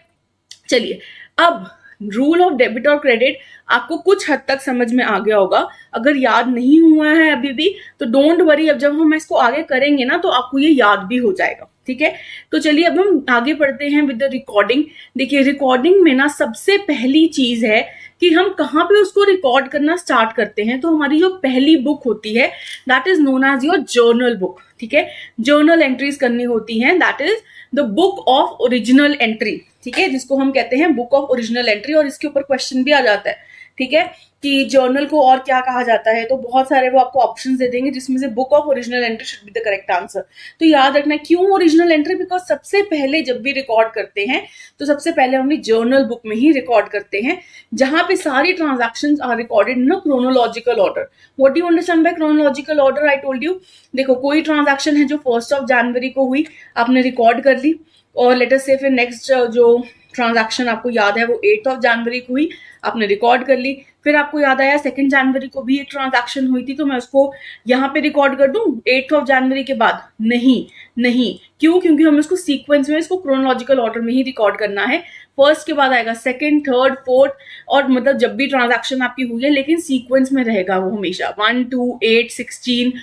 चलिए, अब रूल ऑफ डेबिट और क्रेडिट आपको कुछ हद तक समझ में आ गया होगा। अगर याद नहीं हुआ है अभी भी तो डोंट वरी, अब जब हम इसको आगे करेंगे ना तो आपको ये याद भी हो जाएगा, ठीक है। तो चलिए अब हम आगे बढ़ते हैं विद द रिकॉर्डिंग। देखिए, रिकॉर्डिंग में ना सबसे पहली चीज है कि हम कहाँ पे उसको रिकॉर्ड करना स्टार्ट करते हैं। तो हमारी जो पहली बुक होती है that is known as your journal book, ठीक है। जर्नल एंट्रीज करनी होती हैं, that is the book of original entry, ठीक है, जिसको हम कहते हैं बुक ऑफ ओरिजिनल एंट्री। और इसके ऊपर क्वेश्चन भी आ जाता है, ठीक है, कि जर्नल को और क्या कहा जाता है। तो बहुत सारे वो आपको ऑप्शंस दे देंगे जिसमें से book of original entry should be the correct answer. तो याद रखना क्यों ओरिजिनल एंट्री, बिकॉज सबसे पहले जब भी रिकॉर्ड करते हैं तो सबसे पहले हम जर्नल बुक में ही रिकॉर्ड करते हैं, जहां पे सारी transactions are recorded in a chronological order. What do you understand by chronological order? I told you, देखो कोई ट्रांजैक्शन है जो 1 जनवरी को हुई, आपने रिकॉर्ड कर ली, और लेट अस से फिर नेक्स्ट जो ट्रांजैक्शन आपको याद है वो 8 जनवरी को हुई, आपने रिकॉर्ड कर ली। फिर आपको याद आया 2 जनवरी को भी एक ट्रांजैक्शन हुई थी, तो मैं उसको यहाँ पे रिकॉर्ड कर दूं 8 जनवरी के बाद? नहीं, क्यों? क्योंकि हमें उसको सीक्वेंस में, इसको क्रोनोलॉजिकल ऑर्डर में ही रिकॉर्ड करना है। फर्स्ट के बाद आएगा सेकंड, थर्ड, फोर्थ, और मतलब जब भी ट्रांजैक्शन आपकी हुई है, लेकिन सीक्वेंस में रहेगा वो हमेशा 1, 2, 8, 16,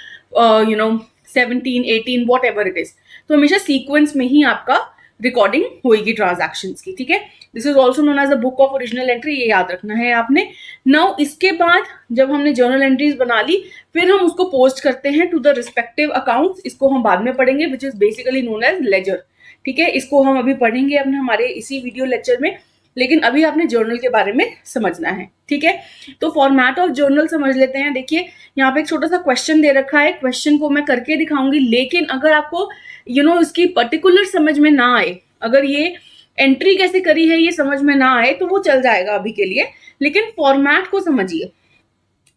17, 18, वॉट एवर इट इज। तो हमेशा सीक्वेंस में ही आपका रिकॉर्डिंग होगी ट्रांजैक्शंस की, ठीक है। This is also known as the book of original entry, ये याद रखना है आपने। नाउ इसके बाद जब हमने जर्नल एंट्रीज बना ली, फिर हम उसको पोस्ट करते हैं टू द रिस्पेक्टिव अकाउंट्स। इसको हम बाद में पढ़ेंगे, which is basically known as ledger, ठीक है। इसको हम अभी पढ़ेंगे अपने हमारे इसी वीडियो लेक्चर में, लेकिन अभी आपने जर्नल के बारे में समझना है, ठीक है। तो फॉर्मेट ऑफ जर्नल समझ लेते हैं। देखिए, यहाँ पे एक छोटा सा क्वेश्चन दे रखा है, क्वेश्चन को मैं करके दिखाऊंगी, लेकिन अगर आपको इसकी पर्टिकुलर समझ में ना आए, अगर ये एंट्री कैसे करी है ये समझ में ना आए, तो वो चल जाएगा अभी के लिए, लेकिन फॉर्मेट को समझिए,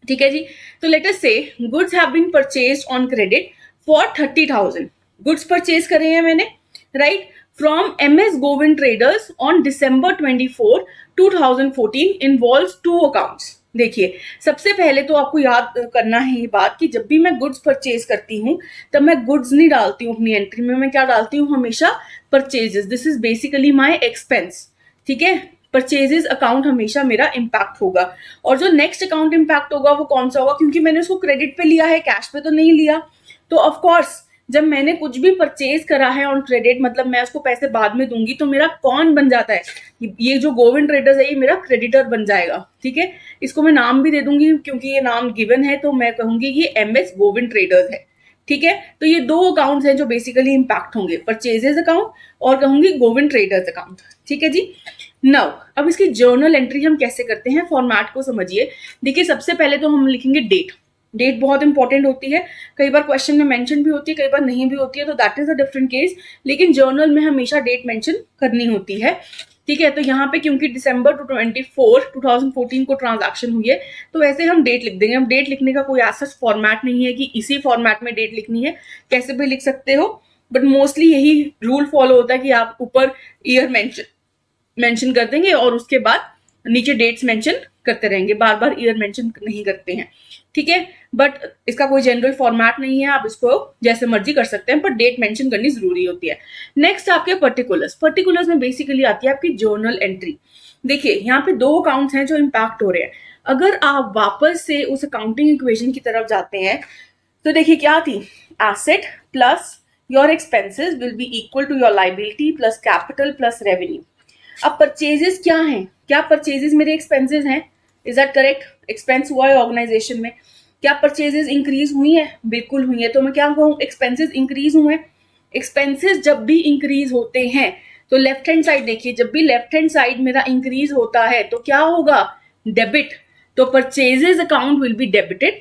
ठीक है जी। तो let us say goods have been purchased on credit for 30,000। Goods purchase करे हैं मैंने, right, from MS Govind Traders on December 24, 2014 involves 2 accounts। देखिए, सबसे पहले तो आपको याद करना है ये बात कि जब भी मैं गुड्स परचेज करती हूँ तब मैं गुड्स नहीं डालती हूँ अपनी एंट्री में, मैं क्या डालती हूँ हमेशा? Purchases. This is basically my expense, ठीक है। परचेजेस अकाउंट हमेशा मेरा इम्पैक्ट होगा। और जो नेक्स्ट अकाउंट इम्पैक्ट होगा वो कौन सा होगा? क्योंकि मैंने उसको क्रेडिट पे लिया है, कैश पे तो नहीं लिया, तो ऑफकोर्स जब मैंने कुछ भी परचेज करा है ऑन क्रेडिट, मतलब मैं उसको पैसे बाद में दूंगी, तो मेरा कौन बन जाता है? ये जो गोविंद ट्रेडर्स है ये मेरा क्रेडिटर बन जाएगा, ठीक है। इसको मैं नाम भी दे दूंगी क्योंकि ये नाम गिवन है, तो मैं कहूंगी ये MS गोविंद ट्रेडर्स है, ठीक है। तो ये 2 अकाउंट्स हैं जो बेसिकली इम्पैक्ट होंगे, परचेजेस अकाउंट और कहूंगी गोविंद ट्रेडर्स अकाउंट, ठीक है जी। नाउ अब इसकी जर्नल एंट्री हम कैसे करते हैं, फॉर्मेट को समझिए। देखिए, सबसे पहले तो हम लिखेंगे डेट। डेट बहुत इंपॉर्टेंट होती है, कई बार क्वेश्चन में मेंशन भी होती है, कई बार नहीं भी होती है, तो that is a different case, लेकिन जर्नल में हमेशा डेट मेंशन करनी होती है। ठीक है। तो यहाँ पे क्योंकि दिसंबर 2014 को ट्रांजैक्शन हुई है, तो वैसे हम डेट लिख देंगे। हम डेट लिखने का कोई ऐसा फॉर्मेट नहीं है कि इसी फॉर्मेट में डेट लिखनी है, कैसे भी लिख सकते हो, बट मोस्टली यही रूल फॉलो होता है कि आप ऊपर ईयर मेंशन कर देंगे और उसके बाद नीचे डेट्स मेंशन करते रहेंगे, बार बार ईयर मेंशन नहीं करते हैं, ठीक है। बट इसका कोई जनरल फॉर्मेट नहीं है, आप इसको जैसे मर्जी कर सकते हैं, पर डेट मेंशन करनी जरूरी होती है। नेक्स्ट आपके पर्टिकुलर्स में बेसिकली आती है आपकी जर्नल एंट्री। देखिए यहाँ पे दो अकाउंट्स हैं जो इम्पैक्ट हो रहे हैं। अगर आप वापस से उस अकाउंटिंग इक्वेशन की तरफ जाते हैं तो देखिए क्या थी, asset plus your expenses will be equal to your liability plus capital plus revenue. अब परचेजेस क्या हैं, क्या परचेजेस मेरे एक्सपेंसेस हैं, इज दैट करेक्ट। एक्सपेंस हुआ है ऑर्गेनाइजेशन में, क्या परचेजेस इंक्रीज हुई है, बिल्कुल हुई है। तो मैं क्या कहूँ, एक्सपेंसेस इंक्रीज हुए हैं। एक्सपेंसेस जब भी इंक्रीज होते हैं तो लेफ्ट हैंड साइड देखिए, जब भी लेफ्ट हैंड साइड मेरा इंक्रीज होता है तो क्या होगा, डेबिट। तो purchases account will be debited,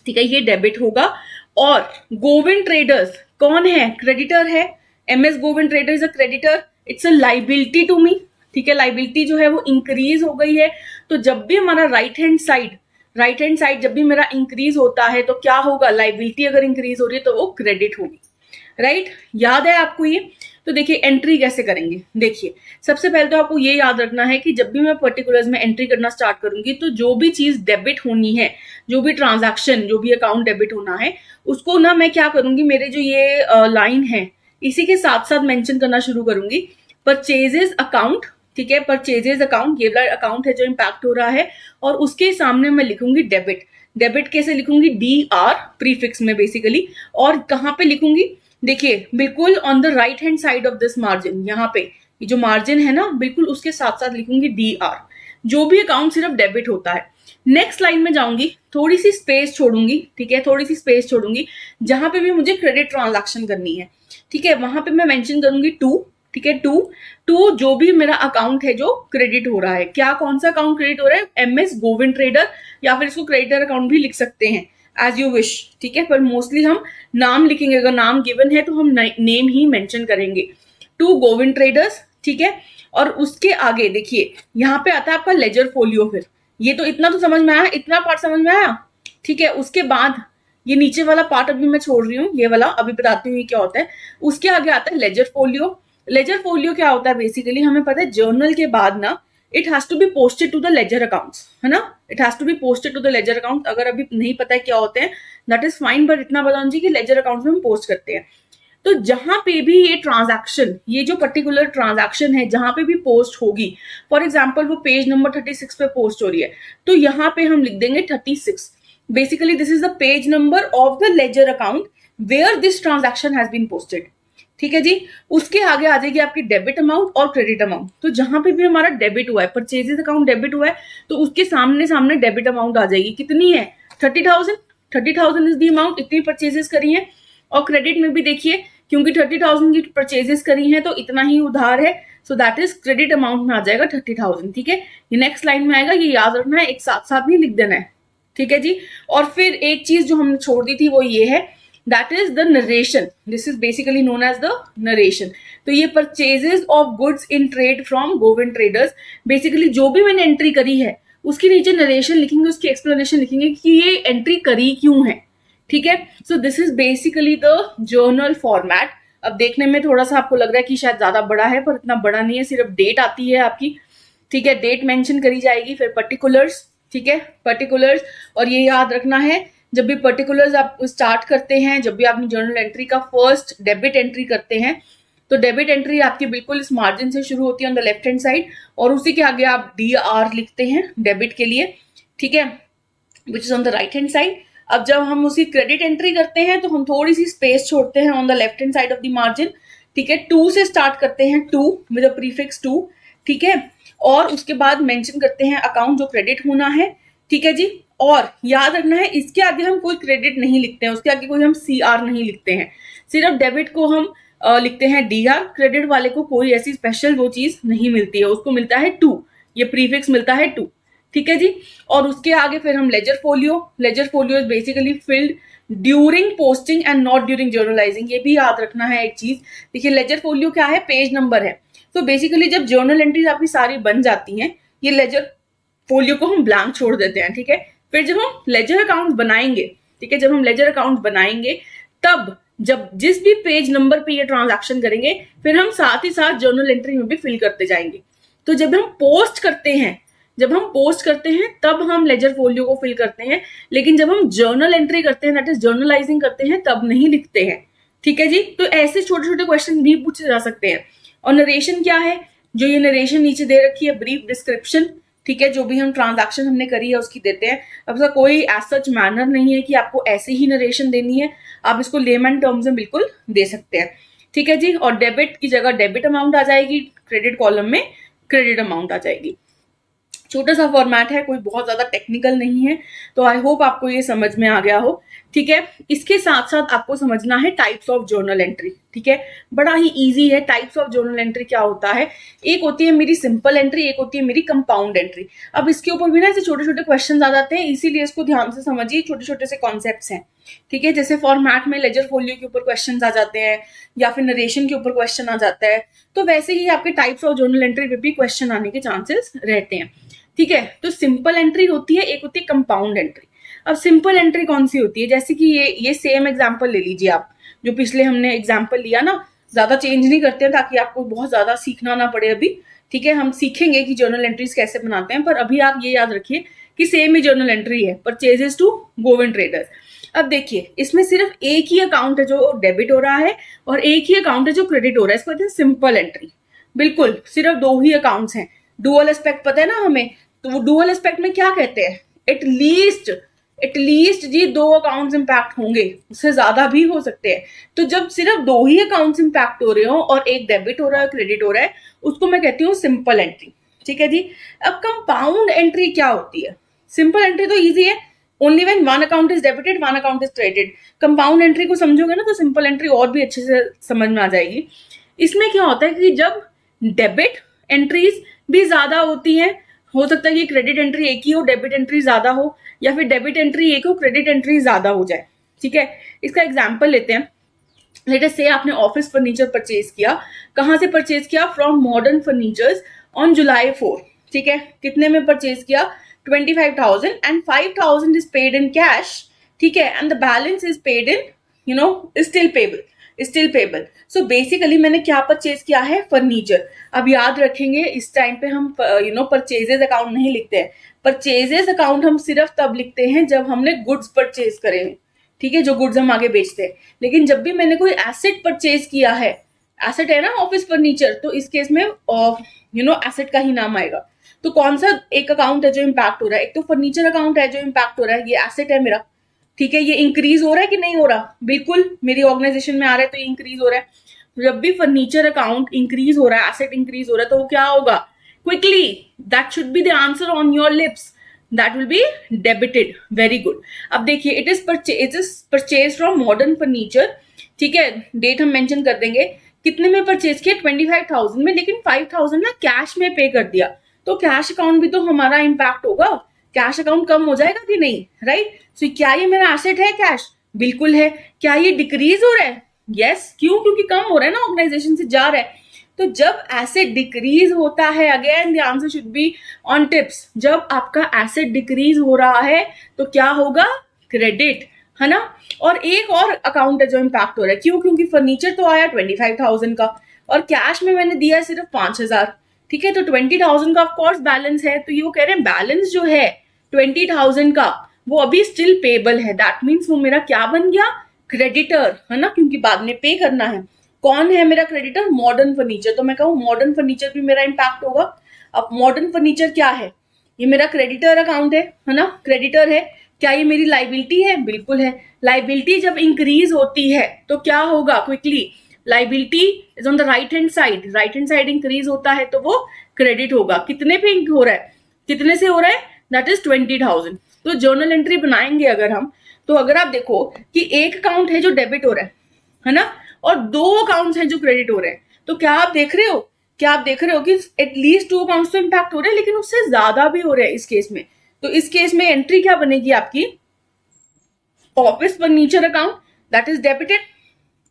ठीक है, ये डेबिट होगा। और गोविंद ट्रेडर्स कौन है, क्रेडिटर है। MS Govind trader is a creditor, it's a liability to me, ठीक है। लाइबिलिटी जो है वो इंक्रीज हो गई है, तो जब भी हमारा राइट हैंड साइड जब भी मेरा इंक्रीज होता है तो क्या होगा, लाइबिलिटी अगर इंक्रीज हो रही है तो वो क्रेडिट होगी, राइट। याद है आपको ये। तो देखिए एंट्री कैसे करेंगे, देखिए सबसे पहले तो आपको ये याद रखना है कि जब भी मैं पर्टिकुलर्स में एंट्री करना स्टार्ट करूंगी तो जो भी चीज डेबिट होनी है, जो भी ट्रांजैक्शन, जो भी अकाउंट डेबिट होना है, उसको ना मैं क्या करूंगी, मेरे जो ये लाइन है इसी के साथ साथ मेंशन करना शुरू करूंगी। परचेजेस अकाउंट, ठीक है, परचेजेस अकाउंट, ये वाला अकाउंट है जो इम्पैक्ट हो रहा है, और उसके सामने मैं लिखूंगी डेबिट। डेबिट कैसे लिखूंगी, DR प्रीफिक्स में बेसिकली। और कहाँ पे लिखूंगी, देखिए बिल्कुल on the right hand side of this margin, यहाँ पे ये जो मार्जिन है ना, बिल्कुल उसके साथ साथ लिखूंगी DR, जो भी अकाउंट सिर्फ डेबिट होता है। नेक्स्ट लाइन में जाऊंगी, थोड़ी सी स्पेस छोड़ूंगी, ठीक है, थोड़ी सी स्पेस छोड़ूंगी, जहां पे भी मुझे क्रेडिट ट्रांजैक्शन करनी है, ठीक है, वहां पे मैं मेंशन करूंगी 2, ठीक है, 2 जो भी मेरा अकाउंट है जो क्रेडिट हो रहा है। क्या, कौन सा अकाउंट क्रेडिट हो रहा है, MS गोविंद ट्रेडर, या फिर इसको क्रेडिटर अकाउंट भी लिख सकते हैं, एज यू विश, ठीक है। पर मोस्टली हम नाम लिखेंगे, अगर नाम गिवन है तो हम नेम ही मेंशन करेंगे, 2 गोविंद ट्रेडर्स, ठीक है। और उसके आगे देखिए यहाँ पे आता है आपका लेजर फोलियो। फिर ये तो इतना तो समझ में आया, इतना पार्ट समझ में आया, ठीक है। उसके बाद ये नीचे वाला पार्ट अभी मैं छोड़ रही हूँ, ये वाला अभी बताती हूँ ये क्या होता है। उसके आगे आता है लेजर फोलियो। लेजर फोलियो क्या होता है, बेसिकली हमें पता है जर्नल के बाद ना it has to be posted to the ledger accounts, है ना, it has to be posted to the ledger account. अगर अभी नहीं पता है क्या होते हैं दैट इज फाइन, बट इतना बता दीजिए कि लेजर अकाउंट्स में हम पोस्ट करते हैं। तो जहां पे भी ये ट्रांजैक्शन, ये जो पर्टिकुलर ट्रांजैक्शन है जहां पे भी पोस्ट होगी, फॉर एग्जांपल वो पेज नंबर 36 पे पोस्ट हो रही है, तो यहाँ पे हम लिख देंगे 36। Basically this is the page number of the ledger account where this transaction has been posted, ठीक है जी। उसके आगे आ जाएगी आपकी डेबिट अमाउंट और क्रेडिट अमाउंट। तो जहां पे भी हमारा डेबिट हुआ है, परचेजेस अकाउंट डेबिट हुआ है, तो उसके सामने सामने डेबिट अमाउंट आ जाएगी। कितनी है, 30,000 इज द अमाउंट, इतनी परचेजेस करी है। और क्रेडिट में भी देखिए, क्योंकि 30,000 की परचेजेस करी है तो इतना ही उधार है, सो दैट इज क्रेडिट अमाउंट में आ जाएगा 30,000, ठीक है। ये नेक्स्ट लाइन में आएगा, ये याद रखना है, एक साथ साथ नहीं लिख देना है, ठीक है जी। और फिर एक चीज जो हमने छोड़ दी थी वो ये है, that is the narration. This is basically known as the narration. तो ये purchases of goods in trade from Govind traders, basically जो भी मैंने एंट्री करी है उसके नीचे नरेशन लिखेंगे, उसकी एक्सप्लेनेशन लिखेंगे कि ये एंट्री करी क्यों है, ठीक है। सो this is basically the journal format. अब देखने में थोड़ा सा आपको लग रहा है कि शायद ज्यादा बड़ा है, पर इतना बड़ा नहीं है, सिर्फ डेट आती है आपकी, ठीक है, डेट मेंशन करी जाएगी, फिर पर्टिकुलर्स, ठीक है, पर्टिकुलर्स। और ये याद रखना है, जब भी पर्टिकुलर्स आप स्टार्ट करते हैं, जब भी आप जर्नल एंट्री का फर्स्ट डेबिट एंट्री करते हैं, तो डेबिट एंट्री आपकी बिल्कुल इस मार्जिन से शुरू होती है on the left hand side, और उसी के आगे आप DR लिखते हैं डेबिट के लिए, ठीक है, which is on the right hand side. अब जब हम उसकी क्रेडिट एंट्री करते हैं तो हम थोड़ी सी स्पेस छोड़ते हैं on the left hand side of the margin, ठीक है, 2 से स्टार्ट करते हैं, 2 विद अ प्रीफिक्स 2, ठीक है। और उसके बाद मेंशन करते हैं अकाउंट जो क्रेडिट होना है, ठीक है जी। और याद रखना है इसके आगे हम कोई क्रेडिट नहीं लिखते हैं, उसके आगे कोई हम CR नहीं लिखते हैं, सिर्फ डेबिट को हम लिखते हैं DR, क्रेडिट वाले को कोई ऐसी स्पेशल वो चीज नहीं मिलती है, उसको मिलता है 2, ये प्रीफिक्स मिलता है 2, ठीक है जी। और उसके आगे फिर हम ledger folio is basically field during posting and not during journalising. ये भी याद रखना है एक चीज, देखिए लेजर फोलियो क्या है, पेज नंबर है, तो बेसिकली जब जर्नल एंट्रीज आपकी सारी बन जाती हैं, ये लेजर फोलियो को हम ब्लैंक छोड़ देते हैं, ठीक है। फिर जब हम लेजर अकाउंट बनाएंगे, ठीक है, जब हम लेजर अकाउंट बनाएंगे तब जब जिस भी पेज नंबर पे ये ट्रांजैक्शन करेंगे, फिर हम साथ ही साथ जर्नल एंट्री में भी फिल करते जाएंगे। तो जब हम पोस्ट करते हैं तब हम लेजर फोलियो को फिल करते हैं, लेकिन जब हम जर्नल एंट्री करते हैं, दैट इज जर्नलाइजिंग करते हैं, तब नहीं लिखते हैं, ठीक है जी। तो ऐसे छोटे छोटे क्वेश्चन भी पूछे जा सकते हैं। और नरेशन क्या है, जो ये नरेशन नीचे दे रखी है, ब्रीफ डिस्क्रिप्शन, ठीक है, जो भी हम ट्रांजैक्शन हमने करी है उसकी देते हैं। अब ऐसा कोई एज सच मैनर नहीं है कि आपको ऐसे ही नरेशन देनी है, आप इसको लेमन टर्म्स में बिल्कुल दे सकते हैं, ठीक है जी। और डेबिट की जगह डेबिट अमाउंट आ जाएगी, क्रेडिट कॉलम में क्रेडिट अमाउंट आ जाएगी। छोटा सा फॉर्मेट है, कोई बहुत ज्यादा टेक्निकल नहीं है। तो आई होप आपको ये समझ में आ गया हो, ठीक है। इसके साथ साथ आपको समझना है टाइप्स ऑफ जर्नल एंट्री, ठीक है। बड़ा ही इजी है। टाइप्स ऑफ जर्नल एंट्री क्या होता है, एक होती है मेरी सिंपल एंट्री, एक होती है मेरी कंपाउंड एंट्री। अब इसके ऊपर भी ना ऐसे छोटे छोटे क्वेश्चन आ जाते हैं, इसीलिए इसको ध्यान से समझिए। छोटे छोटे से कॉन्सेप्ट्स हैं, ठीक है। जैसे फॉर्मेट में लेजर फोलियो के ऊपर क्वेश्चन आ जाते हैं, या फिर नरेशन के ऊपर क्वेश्चन आ जाता है, तो वैसे ही आपके टाइप्स ऑफ जर्नल एंट्री पे भी क्वेश्चन आने के चांसेस रहते हैं, ठीक है। तो सिंपल एंट्री होती है, एक होती है कंपाउंड एंट्री। अब सिंपल एंट्री कौन सी होती है, जैसे कि ये सेम एग्जांपल ले लीजिए आप, जो पिछले हमने एग्जांपल लिया ना, ज्यादा चेंज नहीं करते हैं ताकि आपको बहुत ज्यादा सीखना ना पड़े अभी, ठीक है। हम सीखेंगे कि जर्नल एंट्रीज कैसे बनाते हैं, पर अभी आप ये याद रखिए कि सेम ही जर्नल एंट्री है, परचेजेस टू गोविंद ट्रेडर्स। अब देखिए, इसमें सिर्फ एक ही अकाउंट है जो डेबिट हो रहा है और एक ही अकाउंट है जो क्रेडिट हो रहा है, इसको कहते हैं सिंपल एंट्री। बिल्कुल सिर्फ दो ही अकाउंट्स हैं। डुअल एस्पेक्ट पता है ना हमें, तो वो डुअल एस्पेक्ट में क्या कहते हैं, एटलीस्ट जी दो अकाउंट्स इंपैक्ट होंगे, उससे ज्यादा भी हो सकते हैं। तो जब सिर्फ दो ही अकाउंट्स इंपैक्ट हो रहे हो और एक डेबिट हो रहा है, क्रेडिट हो रहा है, उसको मैं कहती हूँ सिंपल एंट्री, ठीक है जी। अब कंपाउंड एंट्री क्या होती है, सिंपल एंट्री तो इजी है, only when one account is debited one account is credited. Compound entry को समझोगे ना तो सिंपल एंट्री और भी अच्छे से समझ में आ जाएगी। इसमें क्या होता है कि जब डेबिट एंट्रीज भी ज्यादा होती हैं, हो सकता है कि क्रेडिट एंट्री एक ही हो, डेबिट एंट्री ज्यादा हो, या फिर डेबिट एंट्री एक हो, क्रेडिट एंट्री ज्यादा हो जाए, ठीक है। इसका एग्जांपल लेते हैं। लेट अस से आपने ऑफिस फर्नीचर परचेज किया, कहां से परचेज किया, from modern furnitures on July 4, ठीक है। कितने में परचेज किया, 25,000, and 5,000 is paid in cash, ठीक है, and the balance is paid in still payable. So basically मैंने क्या परचेज किया है, फर्नीचर। अब याद रखेंगे इस टाइम पे हम परचेजेस अकाउंट नहीं लिखते हैं। परचेजेस अकाउंट हम सिर्फ तब लिखते हैं जब हमने गुड्स परचेज करे हैं, ठीक है, जो गुड्स हम आगे बेचते हैं। लेकिन जब भी मैंने कोई एसेट परचेज किया है, एसेट है ना ऑफिस फर्नीचर, तो इस केस में एसेट का ही नाम आएगा। तो कौन सा एक अकाउंट है जो इम्पैक्ट हो रहा है, एक तो फर्नीचर अकाउंट है जो इम्पैक्ट हो रहा है, ये एसेट है मेरा, ठीक है। ये इंक्रीज हो रहा है कि नहीं हो रहा, बिल्कुल मेरी ऑर्गेनाइजेशन में आ रहा है तो ये इंक्रीज हो रहा है। जब भी फर्नीचर अकाउंट इंक्रीज हो रहा है, एसेट इंक्रीज हो रहा है, तो वो क्या होगा, quickly that should be the answer on your lips, that will be debited. Very good. अब देखिए, it is purchase from modern furniture, ठीक है। डेट हम मेंशन कर देंगे, कितने में परचेज किया, 25,000 में, लेकिन 5,000 ना कैश में पे कर दिया, तो कैश अकाउंट भी तो हमारा इंपैक्ट होगा, कैश अकाउंट कम हो जाएगा कि नहीं, राइट। सो क्या ये मेरा एसेट है कैश, बिल्कुल है। क्या ये डिक्रीज हो रहा है, यस, क्यों, क्योंकि कम हो रहा है ना, ऑर्गेनाइजेशन से जा रहा है। तो जब एसेट डिक्रीज होता है, again the answer should be on tips, जब आपका एसेट डिक्रीज हो रहा है तो क्या होगा, क्रेडिट, है ना। और एक और अकाउंट है जो इम्पैक्ट हो रहा है, क्यों, क्योंकि फर्नीचर तो आया 25,000 का और कैश में मैंने दिया सिर्फ 5,000, ठीक है। तो 20,000 का ऑफकोर्स बैलेंस है, तो ये वो कह रहे हैं बैलेंस जो है 20,000 का वो अभी स्टिल पेबल है, दैट मीन्स वो मेरा क्या बन गया, क्रेडिटर, है ना, क्योंकि बाद में पे करना है। कौन है मेरा क्रेडिटर, मॉडर्न फर्नीचर। तो मैं कहूँ मॉडर्न फर्नीचर भी मेरा इम्पैक्ट होगा। अब मॉडर्न फर्नीचर क्या है, ये मेरा क्रेडिटर अकाउंट है ना, क्रेडिटर है। क्या ये मेरी लाइबिलिटी है, बिल्कुल है। लाइबिलिटी जब इंक्रीज होती है तो क्या होगा, quickly liability is on the right hand side increase होता है तो वो क्रेडिट होगा। कितने पे हो रहा है, कितने से हो रहा है, दैट इज 20,000। तो जर्नल एंट्री बनाएंगे अगर हम, तो अगर आप देखो कि एक अकाउंट है जो डेबिट हो रहा है ना, और दो अकाउंट्स हैं जो क्रेडिट हो रहे हैं, तो क्या आप देख रहे हो, कि एटलीस्ट 2 अकाउंट्स तो इम्पैक्ट हो रहे हैं, लेकिन उससे ज्यादा भी हो रहे हैं इस केस में। तो इस केस में एंट्री क्या बनेगी आपकी, office furniture account, that is debited,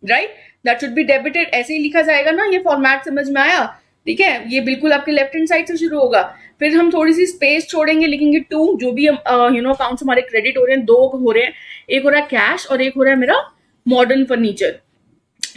right, that should be debited. ऐसे ही लिखा जाएगा ना, ये फॉर्मेट समझ में आया, ठीक है, ये बिल्कुल आपके लेफ्ट हैंड साइड से शुरू होगा। फिर हम थोड़ी सी स्पेस छोड़ेंगे, लिखेंगे 2, जो भी अकाउंट्स हमारे क्रेडिट हो रहे हैं, 2 हो रहे हैं, एक हो रहा है कैश और एक हो रहा है मेरा modern furniture.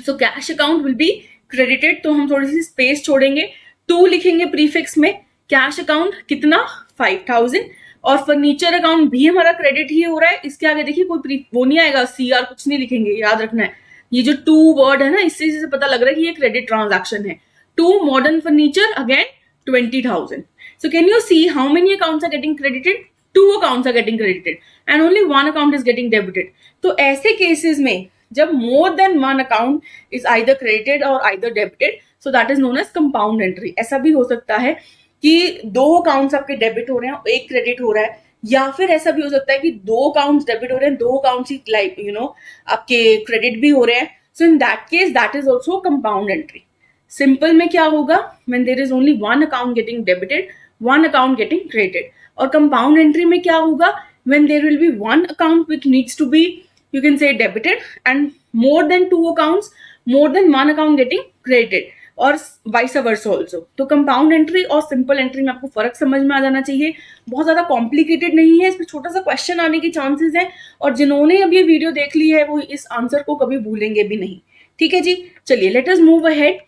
So cash account will be credited, तो हम थोड़ी सी स्पेस छोड़ेंगे, 2 लिखेंगे प्रीफिक्स में। कैश अकाउंट कितना 5000 और फर्नीचर अकाउंट भी हमारा क्रेडिट ही हो रहा है। इसके आगे देखिए कोई वो नहीं आएगा, CR कुछ नहीं लिखेंगे, याद रखना है। ये जो 2 वर्ड है ना, इससे से पता लग रहा है कि ये क्रेडिट ट्रांजैक्शन है। 2 modern furniture again 20,000. So can you see how many accounts are getting credited? 2 accounts are getting credited and only 1 account is getting debited. तो ऐसे केसेस में जब more than 1 account is either credited or either debited, so that is known as compound entry. ऐसा भी हो सकता है कि 2 अकाउंट्स आपके डेबिट हो रहे हैं, एक क्रेडिट हो रहा है, या फिर ऐसा भी हो सकता है कि 2 अकाउंट्स डेबिट हो रहे हैं, 2 अकाउंट्स ही आपके क्रेडिट भी हो रहे हैं। So in that case that is also compound entry. Simple में क्या होगा, when there is only 1 account getting debited, 1 account getting credited. और कंपाउंड एंट्री में क्या होगा, when there will be 1 account which needs to be, you can say, debited and more than 2 accounts, more than 1 account getting credited और vice versa also. तो compound entry और simple entry में आपको फर्क समझ में आ जाना चाहिए, बहुत ज्यादा कॉम्प्लिकेटेड नहीं है, इसमें छोटा सा क्वेश्चन आने की चांसेस है, और जिन्होंने अब ये वीडियो देख ली है वो इस आंसर को कभी भूलेंगे भी नहीं। ठीक है जी, चलिए let us move ahead.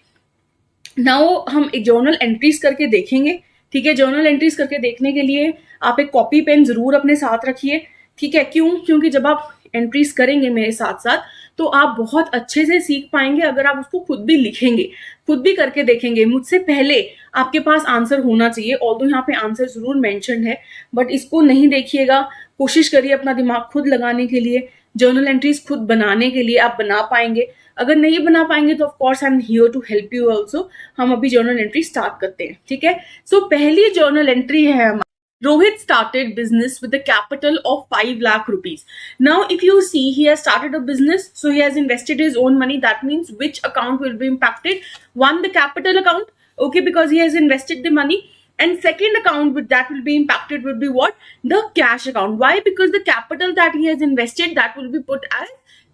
Now हम एक जर्नल एंट्रीज करके देखेंगे। ठीक है, जर्नल एंट्रीज करके देखने के लिए आप एक कॉपी पेन जरूर अपने साथ रखिए। ठीक है, क्यों? क्योंकि जब आप एंट्रीज करेंगे मेरे साथ साथ तो आप बहुत अच्छे से सीख पाएंगे अगर आप उसको खुद भी लिखेंगे, खुद भी करके देखेंगे। मुझसे पहले आपके पास आंसर होना चाहिए, ऑल्दो यहाँ पे आंसर जरूर मेंशन है, बट इसको नहीं देखिएगा, कोशिश करिए अपना दिमाग खुद लगाने के लिए, जर्नल एंट्रीज खुद बनाने के लिए। आप बना पाएंगे, अगर नहीं बना पाएंगे तो of course I am here to help you also. हम अभी जर्नल एंट्री स्टार्ट करते हैं। ठीक है, सो पहली जर्नल एंट्री है हमारी, Rohit started business with a capital of 5 lakh rupees. Now, if you see, he has started a business, so he has invested his own money. That means which account will be impacted? One, the capital account, okay, because he has invested the money. And second account with that will be impacted would be what? The cash account. Why? Because the capital that he has invested, that will be put as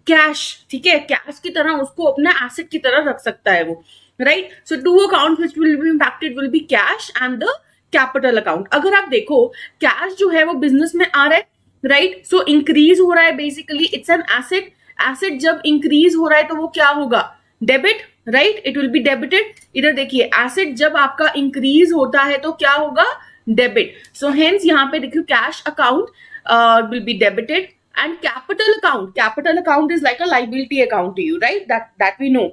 cash. ठीक है, cash की तरह उसको अपना asset की तरह रख सकता है वो, right? So two accounts which will be impacted will be cash and the capital account. अगर आप देखो कैश जो है वो बिजनेस में आ रहा है, राइट, सो इंक्रीज हो रहा है, basically it's an asset. Asset जब इंक्रीज हो रहा है तो वो क्या होगा? Debit, right, it will be debited. इधर देखिए, एसेट जब आपका इंक्रीज होता है तो क्या होगा? डेबिट। सो हेंस यहाँ पे देखियो cash account will be debited and capital account is like a liability account to you, right, that we know.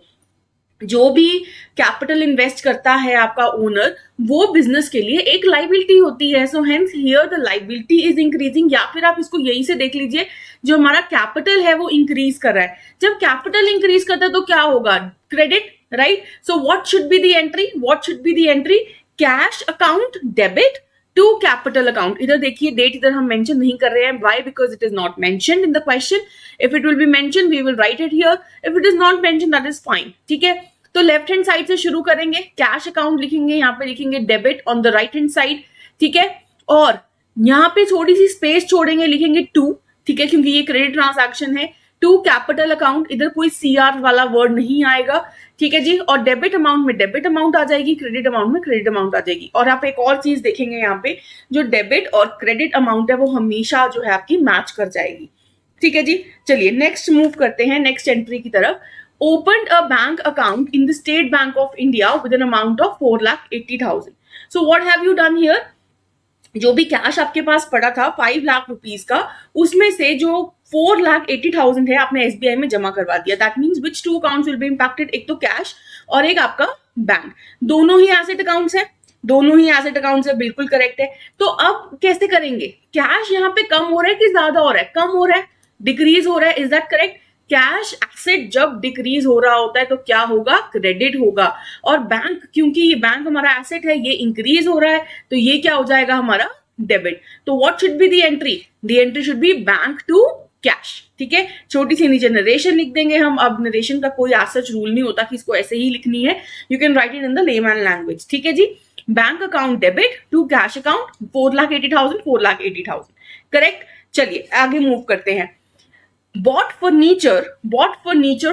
जो भी कैपिटल इन्वेस्ट करता है आपका ओनर, वो बिजनेस के लिए एक लाइबिलिटी होती है। So hence here the liability is increasing, या फिर आप इसको यही से देख लीजिए, जो हमारा कैपिटल है वो इंक्रीज कर रहा है। जब कैपिटल इंक्रीज करता है तो क्या होगा? Credit, right. So what should be the entry? Cash account debit to capital account. इधर देखिए डेट इधर हम मेंशन नहीं कर रहे हैं, why? Because it is not mentioned in the question. If it will be mentioned we will write it here, if it is not mentioned that is fine. ठीक है, तो लेफ्ट हैंड साइड से शुरू करेंगे, कैश अकाउंट लिखेंगे, यहाँ पे लिखेंगे debit on the right hand side. ठीक है, और यहाँ पे थोड़ी सी स्पेस छोड़ेंगे, लिखेंगे 2। ठीक है, क्योंकि ये क्रेडिट ट्रांजैक्शन है। 2 कैपिटल अकाउंट, इधर कोई CR वाला वर्ड नहीं आएगा। ठीक है जी, और डेबिट अमाउंट में डेबिट अमाउंट आ जाएगी, क्रेडिट अमाउंट में क्रेडिट अमाउंट आ जाएगी। और आप एक और चीज देखेंगे, यहाँ पे जो डेबिट और क्रेडिट अमाउंट है वो हमेशा जो है आपकी मैच कर जाएगी। ठीक है जी, चलिए नेक्स्ट मूव करते हैं नेक्स्ट एंट्री की तरफ। Opened a bank account in the State Bank of India with an amount of 4,80,000. So what have you done here? जो भी कैश आपके पास पड़ा था 5 लाख रुपीज का, उसमें से जो 4,80,000 है आपने SBI में जमा करवा दिया। That means which 2 accounts will be impacted? एक तो कैश और एक आपका बैंक। दोनों ही एसेट अकाउंट्स है, बिल्कुल करेक्ट है। तो अब कैसे करेंगे? कैश यहाँ पे कम हो रहा है कि ज्यादा हो रहा है? कम हो रहा है, डिक्रीज हो रहा है, is that correct? Cash asset जब डिक्रीज हो रहा होता है तो क्या होगा? क्रेडिट होगा। और बैंक, क्योंकि ये बैंक हमारा एसेट है, ये इंक्रीज हो रहा है, तो ये क्या हो जाएगा? हमारा डेबिट। तो what should be the entry? The entry should be bank to cash. ठीक है, छोटी सी नीचे नरेशन लिख देंगे हम। अब नरेशन का कोई सच रूल नहीं होता कि इसको ऐसे ही लिखनी है, you can write it in the layman language. ठीक है जी, bank account debit to cash account 4,80,000, correct. चलिए आगे मूव करते हैं। Bought furniture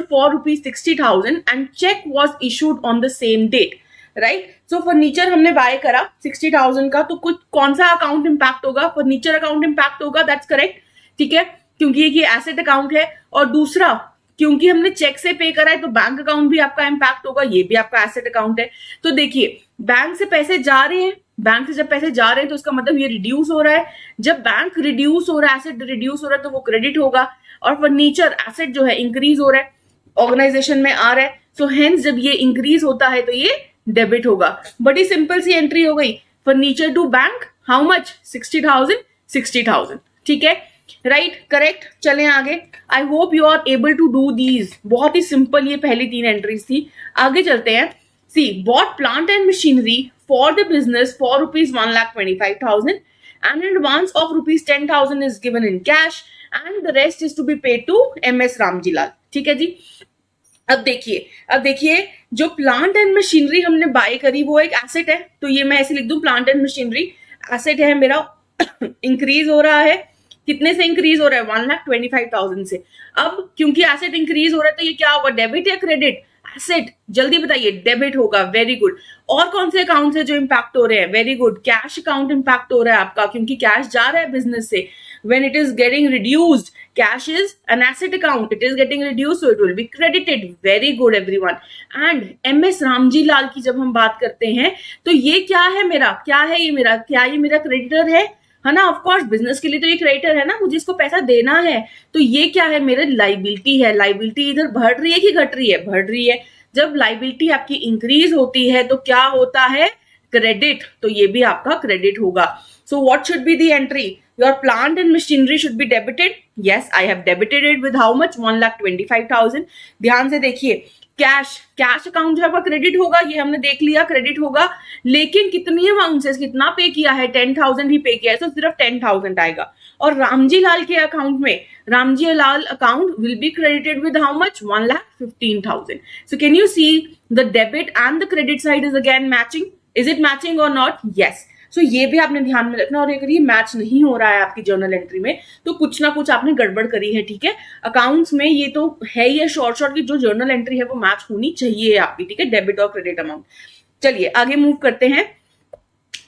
for ₹60,000 and check was issued on the same date. Right. So furniture हमने बाय करा 60,000 का, तो कुछ कौन सा अकाउंट इंपैक्ट होगा? फर्नीचर अकाउंट इंपैक्ट होगा, दैट्स करेक्ट, ठीक है, क्योंकि ये एसेट अकाउंट है। और दूसरा, क्योंकि हमने चेक से पे करा है तो बैंक अकाउंट भी आपका इंपैक्ट होगा, ये भी आपका एसेट अकाउंट है। तो देखिए, बैंक से पैसे जा रहे हैं, बैंक से जब पैसे जा रहे हैं तो उसका मतलब ये रिड्यूस हो रहा है। जब बैंक रिड्यूस हो रहा है, एसेट रिड्यूस हो रहा है, तो वो क्रेडिट होगा। और फर्नीचर एसेट जो है इंक्रीज हो रहा है, ऑर्गेनाइजेशन में आ रहा है, सो हेंस जब ये इंक्रीज होता है तो ये डेबिट होगा। बड़ी सिंपल सी एंट्री हो गई। Furniture to bank, how much? 60,000, 60,000, ठीक है, राइट, करेक्ट। चलें आगे। I hope you are able to do these. बहुत ही सिंपल ये पहली 3 एंट्रीज थी। आगे चलते हैं। C, bought plant and machinery for the business for ₹1,25,000 and an advance of ₹10,000 is given in cash and the rest is to be paid to MS Ramjilal, ठीक है जी। अब देखिए जो प्लांट एंड मशीनरी हमने बाय करी वो एक एसेट है, तो ये मैं ऐसे लिख दूं, प्लांट एंड मशीनरी एसेट है मेरा। इंक्रीज हो रहा है, कितने से इंक्रीज हो रहा है? 1,25,000 से। अब क्योंकि एसेट इंक्रीज हो रहा है तो ये क्या होगा? डेबिट या क्रेडिट? एसेट, जल्दी बताइए। डेबिट होगा, वेरी गुड। और कौन से अकाउंट है जो इंपैक्ट हो रहे हैं? Very good, cash account impact हो रहा है आपका, क्योंकि कैश जा रहा है बिजनेस से। when it is getting reduced, cash is an asset account, it is getting reduced, so it will be credited. Very good everyone. and MS Ramji लाल की जब हम बात करते हैं तो ये क्या है मेरा? क्या ये मेरा क्रेडिटर है ना? ऑफ कोर्स बिजनेस के लिए तो ये क्रेडिटर है ना, मुझे इसको पैसा देना है। तो ये क्या है? मेरे लाइबिलिटी है। लाइबिलिटी इधर बढ़ रही है कि घट रही है? बढ़ रही है। जब लाइबिलिटी आपकी इंक्रीज होती है तो क्या होता है? क्रेडिट। तो ये भी आपका क्रेडिट होगा। सो what should be the entry? Your plant and machinery should be debited. Yes, I have debited it with how much? 1,25,000. ध्यान से देखिए, कैश अकाउंट जो है क्रेडिट होगा, ये हमने देख लिया, क्रेडिट होगा। लेकिन कितनी अमाउंट से कितना पे किया है? 10,000 ही पे किया है, तो सिर्फ 10,000 आएगा। और रामजी लाल के अकाउंट में, Ramji Lal account will be credited with how much? 1,15,000. So can you see the debit and the credit side is again matching? Is it matching or not? Yes. सो ये भी आपने ध्यान में रखना। और अगर ये मैच नहीं हो रहा है आपकी जर्नल एंट्री में तो कुछ ना कुछ आपने गड़बड़ करी है, ठीक है। अकाउंट्स में ये तो है ही है, शॉर्ट की जो जर्नल एंट्री है वो मैच होनी चाहिए आपकी, ठीक है, डेबिट और क्रेडिट अमाउंट। चलिए आगे मूव करते हैं।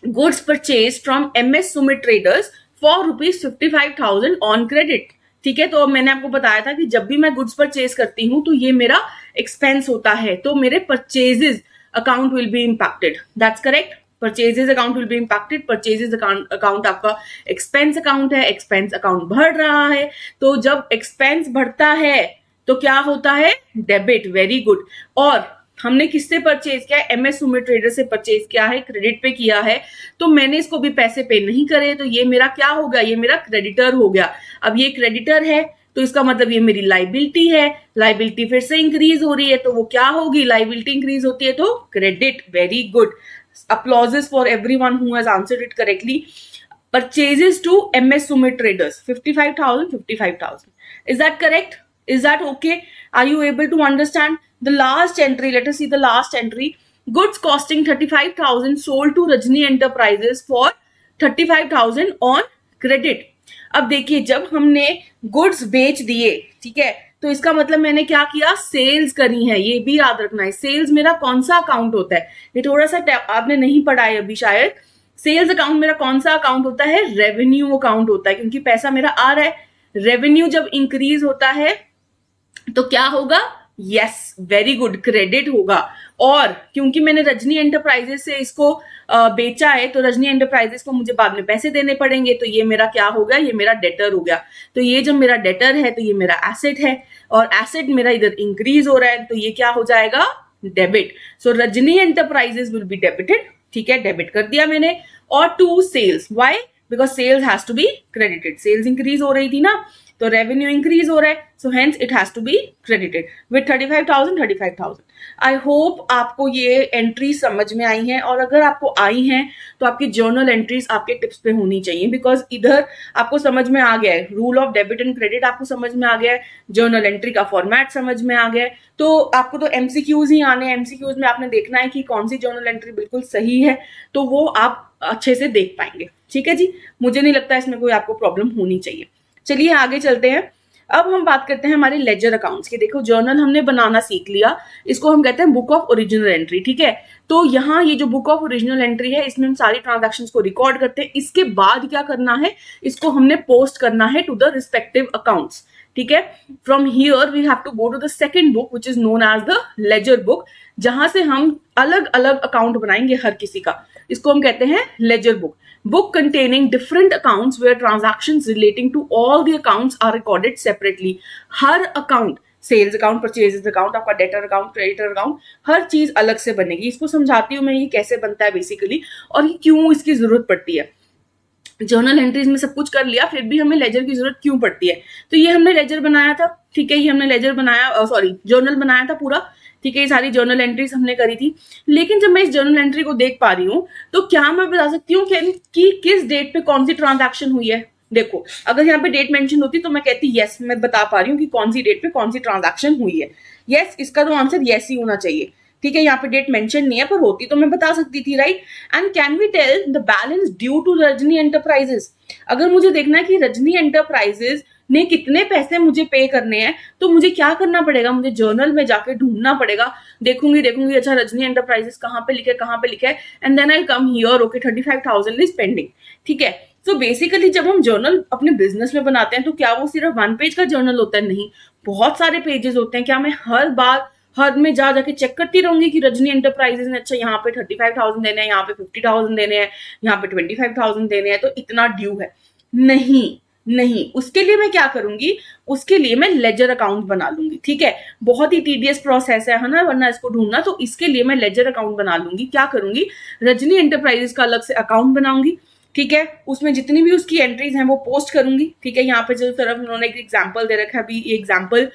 Goods purchase from MS Sumit traders for ₹55,000 on credit, ठीक है। तो मैंने आपको बताया था कि जब भी मैं गुड्स परचेज करती हूं तो ये मेरा एक्सपेंस होता है, तो मेरे purchases account will B impacted, that's correct. Purchases account will B impacted. Purchases account आपका एक्सपेंस अकाउंट है, एक्सपेंस अकाउंट बढ़ रहा है, तो जब एक्सपेंस बढ़ता है तो क्या होता है? डेबिट। Very good. और हमने किससे परचेज किया है? MS सुमित ट्रेडर से परचेज किया है, क्रेडिट पे किया है, तो मैंने इसको भी पैसे पे नहीं करे, तो ये मेरा क्या हो गया? ये मेरा क्रेडिटर हो गया। अब ये क्रेडिटर है तो इसका मतलब ये मेरी लाइबिलिटी है। लाइबिलिटी फिर से इंक्रीज हो रही है तो वो क्या होगी? लाइबिलिटी इंक्रीज होती है तो credit. Very good, applauses for everyone who has answered it correctly. Purchases to MS Sumit Traders 55,000, 55,000. Is that correct? Is that okay? Are you able to understand the last entry? Let us see the last entry. Goods costing 35,000 sold to Rajni Enterprises for 35,000 on credit. अब देखिए, जब हमने goods बेच दिए, ठीक है, तो इसका मतलब मैंने क्या किया? सेल्स करी है। ये भी याद रखना है, सेल्स मेरा कौन सा अकाउंट होता है? ये थोड़ा सा आपने नहीं पढ़ा है अभी शायद। सेल्स अकाउंट मेरा कौन सा अकाउंट होता है? रेवेन्यू अकाउंट होता है, क्योंकि पैसा मेरा आ रहा है। रेवेन्यू जब इंक्रीज होता है तो क्या होगा? यस, वेरी गुड, क्रेडिट होगा। और क्योंकि मैंने रजनी एंटरप्राइजेस से इसको बेचा है तो रजनी एंटरप्राइजेस को मुझे बाद में पैसे देने पड़ेंगे, तो ये मेरा क्या हो गया? ये मेरा डेटर हो गया। तो ये जब मेरा डेटर है तो ये मेरा एसेट है, और एसेट मेरा इधर इंक्रीज हो रहा है तो ये क्या हो जाएगा? Debit. So Rajni enterprises will be debited, ठीक है, डेबिट कर दिया मैंने। और to sales, why? Because sales has to be credited. Sales increase हो रही थी ना, तो रेवेन्यू इंक्रीज हो रहा है, so hence it has to be credited with 35,000। I hope आपको ये एंट्री समझ में आई है, और अगर आपको आई हैं तो आपकी जर्नल एंट्रीज आपके टिप्स पे होनी चाहिए, बिकॉज इधर आपको समझ में आ गया है rule of debit and credit, आपको समझ में आ गया है, जर्नल एंट्री का फॉर्मेट समझ में आ गया है, तो आपको तो MCQs ही आने हैं। MCQs में आपने देखना है कि कौन सी जर्नल एंट्री बिल्कुल सही है, तो वो आप अच्छे से देख पाएंगे, ठीक है जी। मुझे नहीं लगता इसमें कोई आपको प्रॉब्लम होनी चाहिए। चलिए आगे चलते हैं। अब हम बात करते हैं हमारे लेजर अकाउंट्स की। देखो जर्नल हमने बनाना सीख लिया, इसको हम कहते हैं बुक ऑफ ओरिजिनल एंट्री, ठीक है। तो यहाँ ये जो बुक ऑफ ओरिजिनल एंट्री है इसमें हम सारी ट्रांजैक्शंस को रिकॉर्ड करते हैं। इसके बाद क्या करना है, इसको हमने पोस्ट करना है टू द रिस्पेक्टिव अकाउंट्स, ठीक है। From here we have to go to the second book which is known as the ledger book, जहां से हम अलग अलग अकाउंट बनाएंगे हर किसी का। इसको हम कहते हैं laser book. Book containing different accounts where transactions relating to all the accounts are recorded separately. हर account, sales account, purchases account, आपका डेटर अकाउंट, क्रेडिटर अकाउंट, हर चीज अलग से बनेगी। इसको समझाती हूँ मैं ये कैसे बनता है बेसिकली, और ये क्यों इसकी जरूरत पड़ती है। जर्नल एंट्रीज में सब कुछ कर लिया, फिर भी हमें लेजर की जरूरत क्यों पड़ती है। तो ये हमने लेजर बनाया था, ठीक है, ये हमने लेजर बनाया, सॉरी जर्नल बनाया था पूरा, ठीक है। ये सारी जर्नल एंट्रीज हमने करी थी। लेकिन जब मैं इस जर्नल एंट्री को देख पा रही हूँ तो क्या मैं बता सकती हूँ कि किस डेट पे कौन सी ट्रांजैक्शन हुई है। देखो अगर यहाँ पे डेट मेंशन होती तो मैं कहती यस, मैं बता पा रही हूँ कि कौन सी डेट पे कौन सी ट्रांजैक्शन हुई है। यस, इसका तो आंसर यस ही होना चाहिए, ठीक है। यहाँ पे डेट मेंशन नहीं है, पर होती तो मैं बता सकती थी, right. And can we tell the balance due to Rajni enterprises. अगर मुझे देखना है कि रजनी एंटरप्राइजेस ने कितने पैसे मुझे पे करने हैं, तो मुझे क्या करना पड़ेगा, मुझे जर्नल में जाके ढूंढना पड़ेगा। देखूंगी अच्छा रजनी एंटरप्राइजेस कहाँ पे लिखे है, and then I come here, okay 35,000 is pending, ठीक है। तो बेसिकली जब हम जर्नल अपने बिजनेस में बनाते हैं तो क्या वो सिर्फ 1 पेज का जर्नल होता है? नहीं, बहुत सारे पेजेस होते हैं। क्या मैं हर में जाके चेक करती रहूंगी कि रजनी एंटरप्राइजेस ने अच्छा यहाँ पे 35,000 देने हैं, यहाँ पे 50,000 देने हैं, यहाँ पे 25,000 देने हैं, तो इतना ड्यू है? नहीं, उसके लिए मैं क्या करूंगी, उसके लिए मैं लेजर अकाउंट बना लूंगी, ठीक है। बहुत ही टीडियस प्रोसेस है ना, वरना इसको ढूंढना। तो इसके लिए मैं लेजर अकाउंट बना लूंगी। क्या करूंगी, रजनी एंटरप्राइजेस का अलग से अकाउंट बनाऊंगी, ठीक है। उसमें जितनी भी उसकी एंट्रीज हैं वो पोस्ट करूंगी, ठीक है। यहाँ पे जो तरफ उन्होंने एक एग्जाम्पल दे रखा है, अभी ये एग्जाम्पल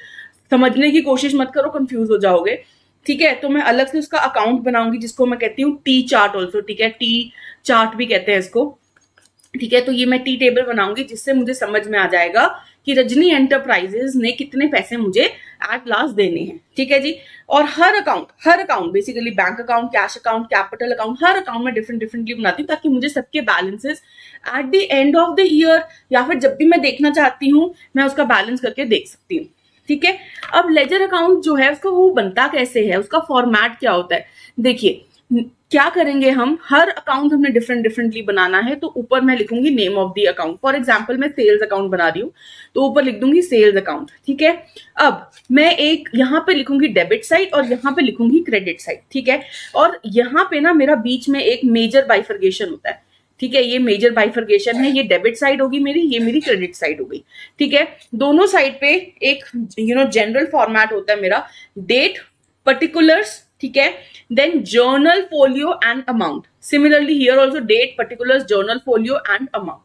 समझने की कोशिश मत करो, कंफ्यूज हो जाओगे, ठीक है। तो मैं अलग से उसका अकाउंट बनाऊंगी, जिसको मैं कहती हूँ टी चार्ट ऑल्सो, ठीक है, टी चार्ट भी कहते हैं इसको, ठीक है। तो ये मैं टी टेबल बनाऊंगी, जिससे मुझे समझ में आ जाएगा कि रजनी एंटरप्राइजेस ने कितने पैसे मुझे एट लास्ट देने हैं, ठीक है जी। और हर account basically bank account, cash account, capital account, हर अकाउंट में डिफरेंटली बनाती हूँ, ताकि मुझे सबके balances at the end of the year या फिर जब भी मैं देखना चाहती हूँ मैं उसका बैलेंस करके देख सकती हूँ, ठीक है। अब लेजर अकाउंट जो है उसका वो बनता कैसे है, उसका फॉर्मेट क्या होता है। देखिए क्या करेंगे हम, हर अकाउंट हमने डिफरेंटली बनाना है। तो ऊपर मैं लिखूंगी name of the account. For example मैं सेल्स अकाउंट बना रही हूँ तो ऊपर लिख दूंगी सेल्स अकाउंट, ठीक है। अब मैं एक यहाँ पे लिखूंगी डेबिट साइड और यहाँ पे लिखूंगी क्रेडिट साइड, ठीक है। और यहाँ पे ना मेरा बीच में एक मेजर बाइफर्गेशन होता है, ठीक है। ये मेजर बाइफर्गेशन है, ये डेबिट साइड होगी मेरी, ये मेरी क्रेडिट साइड हो गई, ठीक है। दोनों साइड पे एक जनरल फॉर्मेट होता है मेरा, डेट, पर्टिकुलर्स, ठीक है, then journal folio and amount. Similarly here also date, particulars, journal folio and amount,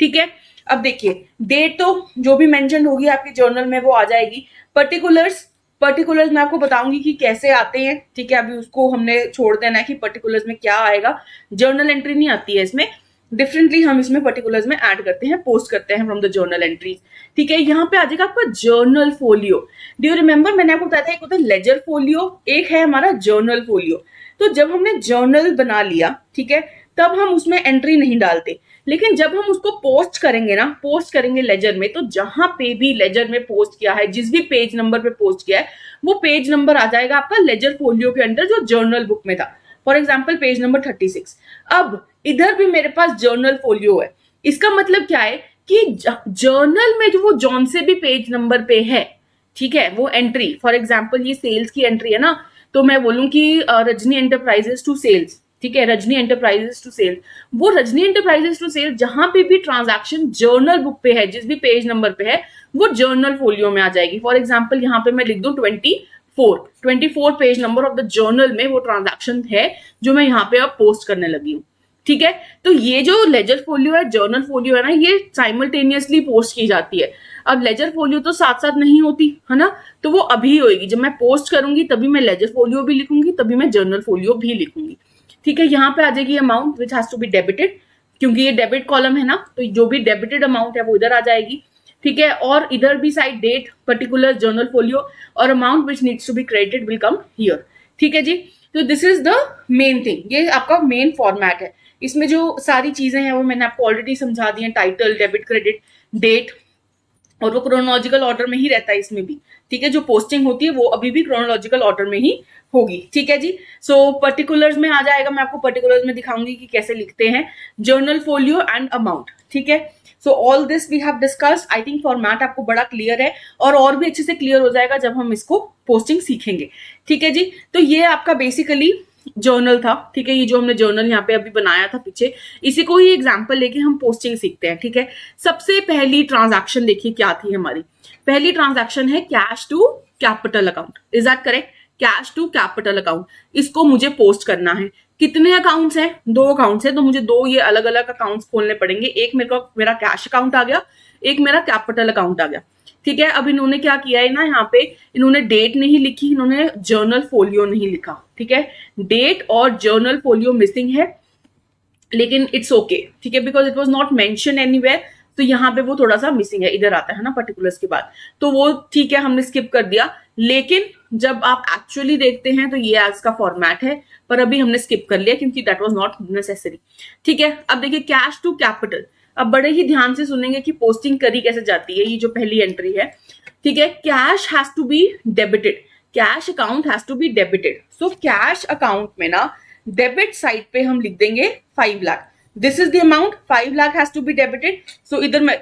ठीक है। अब देखिए डेट तो जो भी मेंशन होगी आपके जर्नल में वो आ जाएगी। पर्टिकुलर्स मैं आपको बताऊंगी कि कैसे आते हैं, ठीक है। अभी उसको हमने छोड़ देना है कि पर्टिकुलर्स में क्या आएगा, जर्नल एंट्री नहीं आती है इसमें, डिफरेंटली हम इसमें पर्टिकुलर्स में ऐड करते हैं, पोस्ट करते हैं फ्रॉम द जर्नल एंट्रीज, ठीक है। यहाँ पे आ जाएगा आपका journal folio. Do you remember मैंने आपको बताया था एक होता है लेजर फोलियो, एक है हमारा जर्नल फोलियो। तो जब हमने जर्नल बना लिया, ठीक है, तब हम उसमें एंट्री नहीं डालते, लेकिन जब हम उसको पोस्ट करेंगे ना, पोस्ट करेंगे लेजर में, तो जहां पे भी लेजर में पोस्ट किया है, जिस भी पेज नंबर पे पोस्ट किया है, वो पेज नंबर आ जाएगा आपका लेजर फोलियो के अंदर जो जर्नल बुक में था। For example page number 36। अब इधर भी मेरे पास जर्नल फोलियो है। इसका मतलब क्या है कि जर्नल में जो वो जौन से भी पेज नंबर पे है, ठीक है, वो एंट्री, फॉर एग्जाम्पल ये सेल्स की एंट्री है ना, तो मैं बोलूं कि रजनी एंटरप्राइजेस टू सेल्स, ठीक है, रजनी एंटरप्राइजेस टू सेल्स। वो रजनी एंटरप्राइजेस टू सेल्स जहां पे भी ट्रांजैक्शन जर्नल बुक पे है, जिस भी पेज नंबर पे है, वो जर्नल फोलियो में आ जाएगी। फॉर एग्जाम्पल यहाँ पे मैं लिख दूं 24 page number of the journal में वो ट्रांजैक्शन है जो मैं यहाँ पे अब पोस्ट करने लगी हूँ, ठीक है। तो ये जो लेजर फोलियो है, जर्नल फोलियो है ना, ये साइमल्टेनियसली पोस्ट की जाती है। अब लेजर फोलियो तो साथ साथ नहीं होती है ना, तो वो अभी होगी, जब मैं पोस्ट करूंगी तभी मैं लेजर फोलियो भी लिखूंगी, तभी मैं जर्नल फोलियो भी लिखूंगी, ठीक है। यहाँ पे आ जाएगी amount which has to be debited, क्योंकि ये डेबिट कॉलम है ना, तो जो भी डेबिटेड अमाउंट है वो इधर आ जाएगी, ठीक है। और इधर भी side date, particular, journal folio और amount which needs to be credited will come here, ठीक है जी। तो this is the main thing, ये आपका मेन फॉर्मेट है। इसमें जो सारी चीजें हैं वो मैंने आपको ऑलरेडी समझा दी हैं, टाइटल, डेबिट, क्रेडिट, डेट, और वो क्रोनोलॉजिकल ऑर्डर में ही रहता है इसमें भी, ठीक है। जो पोस्टिंग होती है वो अभी भी क्रोनोलॉजिकल ऑर्डर में ही होगी, ठीक है जी। सो पर्टिकुलर्स में आ जाएगा, मैं आपको पर्टिकुलर्स में दिखाऊंगी कि कैसे लिखते हैं जर्नल फोलियो एंड अमाउंट, ठीक है। So all this we have discussed. I think format आपको बड़ा क्लियर है और भी अच्छे से क्लियर हो जाएगा जब हम इसको पोस्टिंग सीखेंगे, ठीक है जी। तो ये आपका बेसिकली जर्नल था, ठीक है। ये जो हमने जर्नल यहाँ पे अभी बनाया था पीछे, इसी को ही एग्जाम्पल लेके हम पोस्टिंग सीखते हैं, ठीक है। सबसे पहली ट्रांजैक्शन देखिए क्या थी हमारी। पहली ट्रांजैक्शन है cash to capital account, is that correct? Cash to capital account, इसको मुझे पोस्ट करना है। कितने अकाउंट्स हैं? 2 अकाउंट्स हैं, तो मुझे 2 ये अलग अलग अकाउंट्स खोलने पड़ेंगे। एक मेरा कैश अकाउंट आ गया, एक मेरा कैपिटल अकाउंट आ गया, ठीक है। अब इन्होंने क्या किया है ना, यहाँ पे इन्होंने डेट नहीं लिखी, इन्होंने जर्नल फोलियो नहीं लिखा, ठीक है। डेट और जर्नल फोलियो मिसिंग है, लेकिन इट्स ओके, ठीक है, because it was not mention anywhere. तो यहाँ पे वो थोड़ा सा मिसिंग है, इधर आता है ना पर्टिकुलर्स के बाद, तो वो ठीक है, हमने स्किप कर दिया। लेकिन जब आप एक्चुअली देखते हैं तो ये आज का फॉर्मेट है, पर अभी हमने स्किप कर लिया क्योंकि दैट वाज नॉट नेसेसरी, ठीक है। अब देखिए कैश टू कैपिटल, अब बड़े ही ध्यान से सुनेंगे कि पोस्टिंग करी कैसे जाती है। ये जो पहली एंट्री है, ठीक है, cash has to be debited, cash account has to be debited. So cash account में ना डेबिट साइड पे हम लिख देंगे 5 lakh. This is the amount, 5 lakh has to be debited. So इधर मैं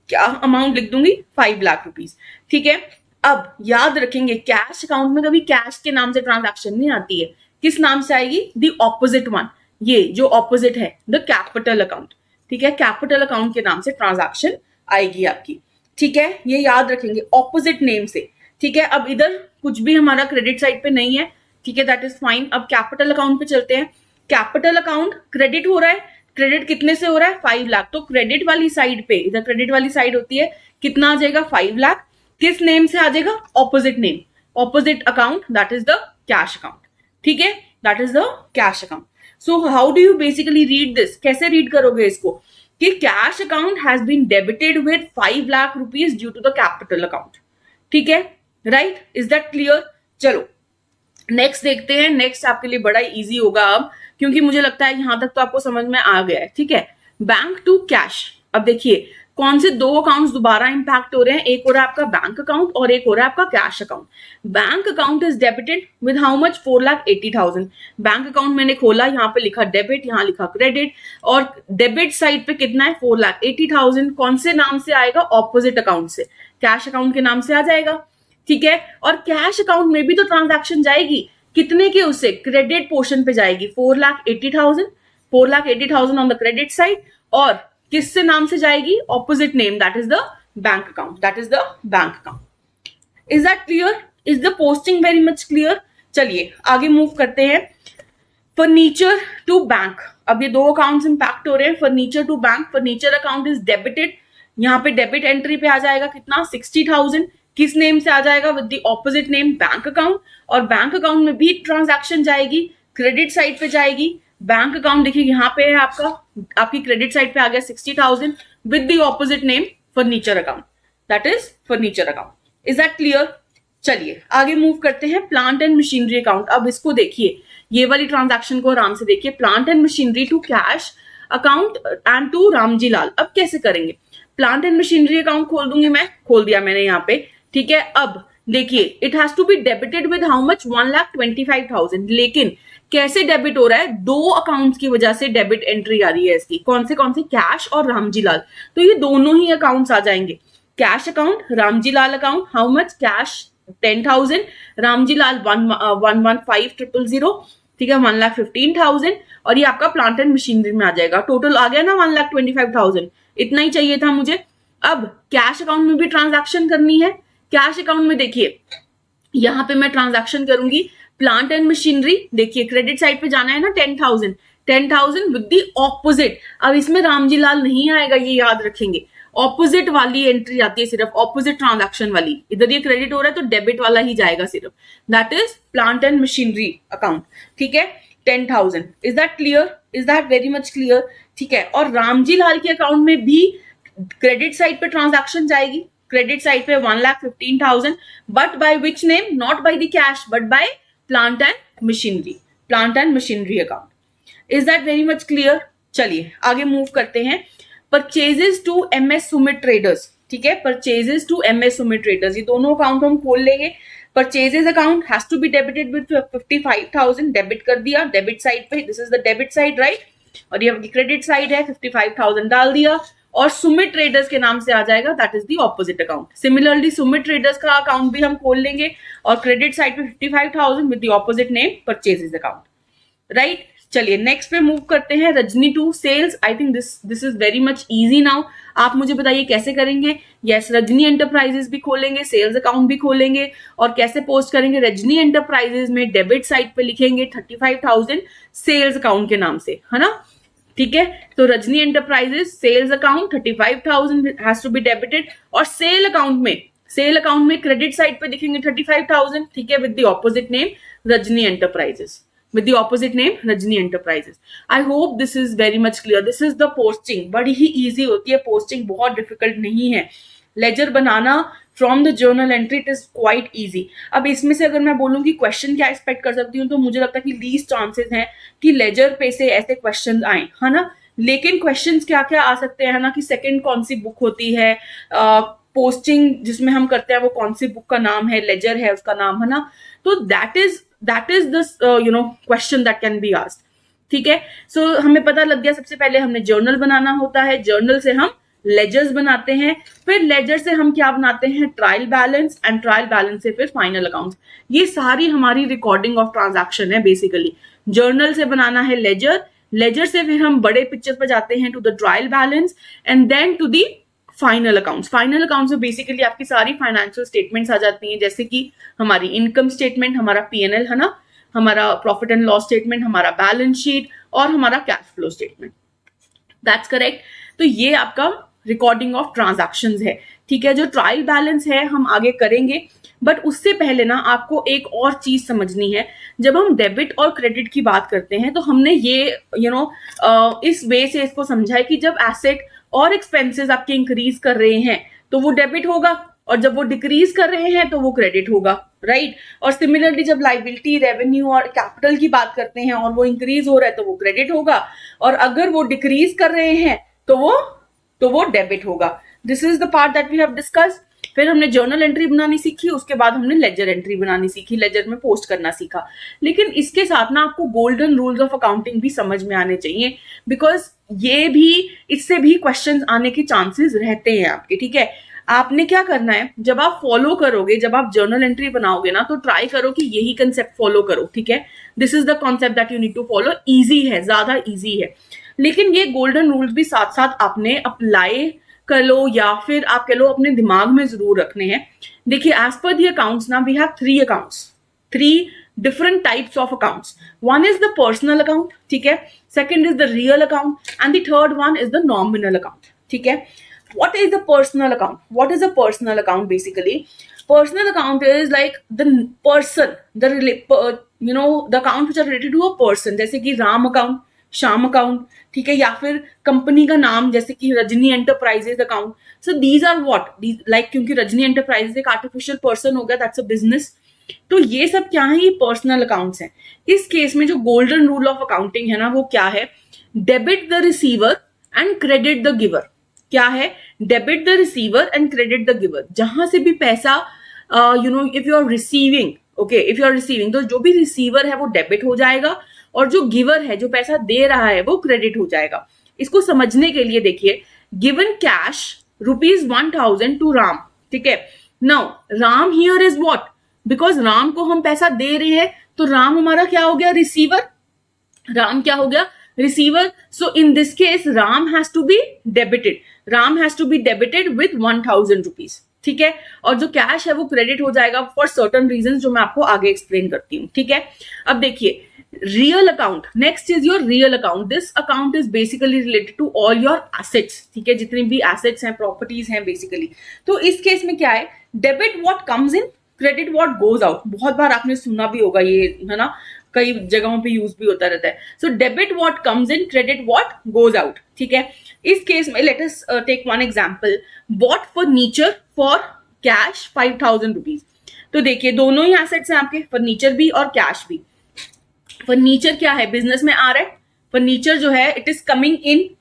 क्या अमाउंट लिख दूंगी? 5 लाख रुपीज, ठीक है। अब याद रखेंगे कैश अकाउंट में कभी कैश के नाम से ट्रांजैक्शन नहीं आती है, किस नाम से आएगी? द ऑपोजिट वन, ये जो ऑपोजिट है द कैपिटल अकाउंट, ठीक है। कैपिटल अकाउंट के नाम से ट्रांजैक्शन आएगी आपकी, ठीक है। ये याद रखेंगे ऑपोजिट नेम से, ठीक है। अब इधर कुछ भी हमारा क्रेडिट साइड पे नहीं है, ठीक है, दैट इज फाइन। अब कैपिटल अकाउंट पे चलते हैं। कैपिटल अकाउंट क्रेडिट हो रहा है, क्रेडिट कितने से हो रहा है? 5 लाख। तो क्रेडिट वाली साइड पे, इधर क्रेडिट वाली साइड होती है, कितना आ जाएगा? 5 लाख। किस नेम से आ जाएगा? Opposite name, opposite account, that is the cash account, ठीक है, that is the cash account. So how do you basically read this? कैसे रीड करोगे इसको कि cash account has been debited with 5 lakh rupees due to the capital account, ठीक है, right? Is that clear? चलो next देखते हैं। नेक्स्ट आपके लिए बड़ा इजी होगा अब, क्योंकि मुझे लगता है यहां तक तो आपको समझ में आ गया है, ठीक है। बैंक टू कैश, अब देखिए कौन से 2 अकाउंट्स दोबारा इंपैक्ट हो रहे हैं। एक हो रहा है आपका बैंक अकाउंट और एक हो रहा है आपका cash account. Bank account is debited with how much? 4,80,000। Bank account मैंने खोला, यहाँ पे लिखा डेबिट, यहाँ लिखा क्रेडिट, और डेबिट साइड पे कितना है? 4,80,000। कौन से नाम से आएगा? ऑपोजिट अकाउंट से, कैश अकाउंट के नाम से आ जाएगा, ठीक है। और कैश अकाउंट में भी तो ट्रांजैक्शन जाएगी, कितने के? उससे क्रेडिट पोर्शन पे जाएगी, 4,80,000, 4,80,000 ऑन द क्रेडिट साइड। और किससे नाम से जाएगी? Opposite name, that is the bank account, that is the bank account. Is that clear? Is the posting very much clear? चलिए आगे मूव करते हैं। फर्नीचर टू बैंक, अब ये 2 अकाउंट्स इंपैक्ट हो रहे हैं। Furniture to bank, furniture account is debited, यहाँ पे डेबिट एंट्री पे आ जाएगा कितना? 60,000। किस नेम से आ जाएगा? With the opposite name, bank account. और बैंक अकाउंट में भी ट्रांजैक्शन जाएगी, क्रेडिट साइड पे जाएगी। बैंक अकाउंट देखिए यहाँ पे है आपका, आपकी क्रेडिट साइड पे आ गया 60,000 with the opposite name furniture account, that is furniture account. Is that clear? चलिए आगे मूव करते हैं। प्लांट एंड मशीनरी अकाउंट, अब इसको देखिए, ये वाली ट्रांजैक्शन को आराम से देखिए। Plant and machinery to cash account and to Ramji Lal. अब कैसे करेंगे? प्लांट एंड मशीनरी अकाउंट खोल दूंगी मैं, खोल दिया मैंने यहाँ पे, ठीक है। अब देखिए it has to be debited with how much? 1,25,000। लेकिन कैसे डेबिट हो रहा है? 2 अकाउंट्स की वजह से डेबिट एंट्री आ रही है इसकी। कौन से कौन से? कैश और रामजी लाल। तो ये दोनों ही अकाउंट्स आ जाएंगे, cash account, Ramji Lal account. How much? Cash 10,000, Ramji Lal 115,000, ठीक है, 1,15,000। और ये आपका प्लांट एंड मशीनरी में आ जाएगा। टोटल आ गया ना 1,25,000, इतना ही चाहिए था मुझे। अब कैश अकाउंट में भी ट्रांजैक्शन करनी है। कैश अकाउंट में देखिए यहां पे मैं ट्रांजैक्शन करूंगी प्लांट एंड मशीनरी। देखिए क्रेडिट साइड पे जाना है ना 10,000 विद द ऑपोजिट। अब इसमें रामजी लाल नहीं आएगा, ये याद रखेंगे। ऑपोजिट वाली एंट्री आती है सिर्फ, ऑपोजिट ट्रांजैक्शन वाली। इधर ये क्रेडिट हो रहा है तो डेबिट वाला ही जाएगा सिर्फ, that is plant and machinery account, ठीक है, 10,000। Is that clear? Is that very much clear? ठीक है। और रामजी लाल के अकाउंट में भी क्रेडिट साइड पे ट्रांजैक्शन जाएगी, क्रेडिट साइड पे 1,15,000, but by which name? Not by the cash but by plant and machinery, plant and machinery account. Is that very much clear? चलिए आगे मूव करते हैं। Purchases to MS Sumit traders, ठीक है, purchases to MS Sumit traders, ये दोनों account हम खोल लेंगे। Purchases account has to be debited with 55,000, debit कर दिया डेबिट साइड पे, this is the debit side right, और ये आपकी क्रेडिट साइड है, 55,000 डाल दिया और सुमित ट्रेडर्स के नाम से आ जाएगा, that is the opposite account. Similarly Sumit traders का अकाउंट भी हम खोल लेंगे और क्रेडिट साइड पे 55,000 with the opposite name purchases account right. चलिए नेक्स्ट पे मूव करते हैं, Rajni to sales. I think this is very much easy now. आप मुझे बताइए कैसे करेंगे। यस, रजनी एंटरप्राइजेस भी खोलेंगे, सेल्स अकाउंट भी खोलेंगे, और कैसे पोस्ट करेंगे, रजनी एंटरप्राइजेस में डेबिट साइड पे लिखेंगे 35,000 सेल्स अकाउंट के नाम से, है ना, ठीक है। तो Rajni enterprises sales account 35,000 has to be debited, और सेल अकाउंट में क्रेडिट साइड पे लिखेंगे 35,000, ठीक है, with the opposite name Rajni enterprises, with the opposite name Rajni Enterprises. I hope this is very much clear. This is the posting, बड़ी ही easy होती है posting, बहुत difficult नहीं है। लेजर बनाना from the journal entry it is quite easy. अब इसमें से अगर मैं बोलूँ कि क्वेश्चन क्या एक्सपेक्ट कर सकती हूँ, तो मुझे लगता है कि लीस्ट चांसेस हैं कि लेजर पे से ऐसे क्वेश्चन आए, है ना। लेकिन क्वेश्चंस क्या क्या आ सकते हैं ना, कि सेकंड कौन सी बुक होती है, पोस्टिंग जिसमें हम करते हैं वो कौन सी बुक का नाम है, लेजर है उसका नाम, है ना। तो that is the question that can be asked, ठीक है। सो हमें पता लग गया, सबसे पहले हमने जर्नल बनाना होता है, जर्नल से हम लेजर्स बनाते हैं, फिर लेजर से हम क्या बनाते हैं, trial balance, and trial balance से फिर फाइनल अकाउंट्स। ये सारी हमारी रिकॉर्डिंग ऑफ ट्रांजैक्शन है बेसिकली। जर्नल से बनाना है लेजर, लेजर से फिर हम बड़े पिक्चर पर जाते हैं to the trial balance, and then to the final accounts. Final accounts में बेसिकली आपकी सारी फाइनेंशियल स्टेटमेंट्स आ जाती हैं, जैसे कि हमारी इनकम स्टेटमेंट, हमारा P&L, है ना, हमारा प्रॉफिट एंड लॉस स्टेटमेंट, हमारा बैलेंस शीट और हमारा cash flow statement, that's correct. तो ये आपका रिकॉर्डिंग ऑफ ट्रांजैक्शंस है, ठीक है। जो ट्रायल बैलेंस है हम आगे करेंगे, बट उससे पहले ना आपको एक और चीज समझनी है। जब हम डेबिट और क्रेडिट की बात करते हैं तो हमने ये इस वे से इसको समझा है कि जब एसेट और एक्सपेंसेस आपके इंक्रीज कर रहे हैं तो वो डेबिट होगा, और जब वो डिक्रीज कर रहे हैं तो वो क्रेडिट होगा, राइट। और सिमिलरली जब लाइबिलिटी, रेवेन्यू और कैपिटल की बात करते हैं और वो इंक्रीज हो रहा है तो वो क्रेडिट होगा, और अगर वो डिक्रीज कर रहे हैं तो वो डेबिट होगा। This is the part that we have discussed. फिर हमने जर्नल एंट्री बनानी सीखी, उसके बाद हमने लेजर एंट्री बनानी सीखी, लेजर में पोस्ट करना सीखा। लेकिन इसके साथ ना आपको गोल्डन रूल्स ऑफ अकाउंटिंग भी समझ में आने चाहिए, बिकॉज ये भी, इससे भी क्वेश्चंस आने के चांसेस रहते हैं आपके, ठीक है। आपने क्या करना है, जब आप फॉलो करोगे, जब आप जर्नल एंट्री बनाओगे ना, तो ट्राई करो कि यही कंसेप्ट फॉलो करो, ठीक है। This is the concept that you need to follow. Easy है, ज्यादा इजी है, लेकिन ये गोल्डन रूल्स भी साथ साथ आपने अप्लाई कर लो, या फिर आप कह लो अपने दिमाग में जरूर रखने हैं। देखिए, एज पर दी अकाउंट्स ना, we have 3 accounts, 3 different types of accounts. One is the personal account, ठीक है, second is the real account, and the third one is the nominal account, ठीक है। What is the personal account? What is a personal account basically? Personal account is like the person, the account which are related to a person, जैसे कि Ram account, Shyam account, ठीक है, या फिर company का नाम जैसे कि Rajni enterprises account. So these are what, like, क्योंकि रजनी एंटरप्राइजेस एक आर्टिफिशियल पर्सन हो गया, दैट्स अ बिजनेस। तो ये सब क्या है, ये पर्सनल अकाउंट्स हैं। इस केस में जो गोल्डन रूल ऑफ अकाउंटिंग है ना, वो क्या है, debit the receiver and credit the giver. क्या है, debit the receiver and credit the giver. जहां से भी पैसा if you are receiving, okay, if you are receiving, तो जो भी रिसीवर है वो डेबिट हो जाएगा, और जो गिवर है, जो पैसा दे रहा है, वो क्रेडिट हो जाएगा। इसको समझने के लिए देखिए, गिवन कैश ₹1,000 टू राम, ठीक है। Now Ram here is what, because Ram को हम पैसा दे रहे हैं, तो राम हमारा क्या हो गया, रिसीवर। राम क्या हो गया, receiver. So in this case Ram has to be debited, Ram has to be debited with 1,000 rupees, ठीक है। और जो कैश है वो क्रेडिट हो जाएगा फॉर सर्टन रीजन, जो मैं आपको आगे एक्सप्लेन करती हूँ, ठीक है। अब देखिए, real account, next is your real account. This account is basically related to all your assets, ठीक है, जितनी भी एसेट्स हैं, प्रॉपर्टीज हैं बेसिकली। तो इस केस में क्या है, debit what comes in, credit what goes out. बहुत बार आपने सुना भी होगा ये, है ना, कई जगहों पे यूज भी होता रहता है। So debit what comes in, credit what goes out, ठीक है। इस केस में let us take one example, bought furniture for cash 5,000 rupees. तो देखिए, दोनों ही एसेट्स हैं आपके, फर्नीचर भी और कैश भी। फर्नीचर क्या है, बिजनेस में आ रहा है, फर्नीचर जो है it is coming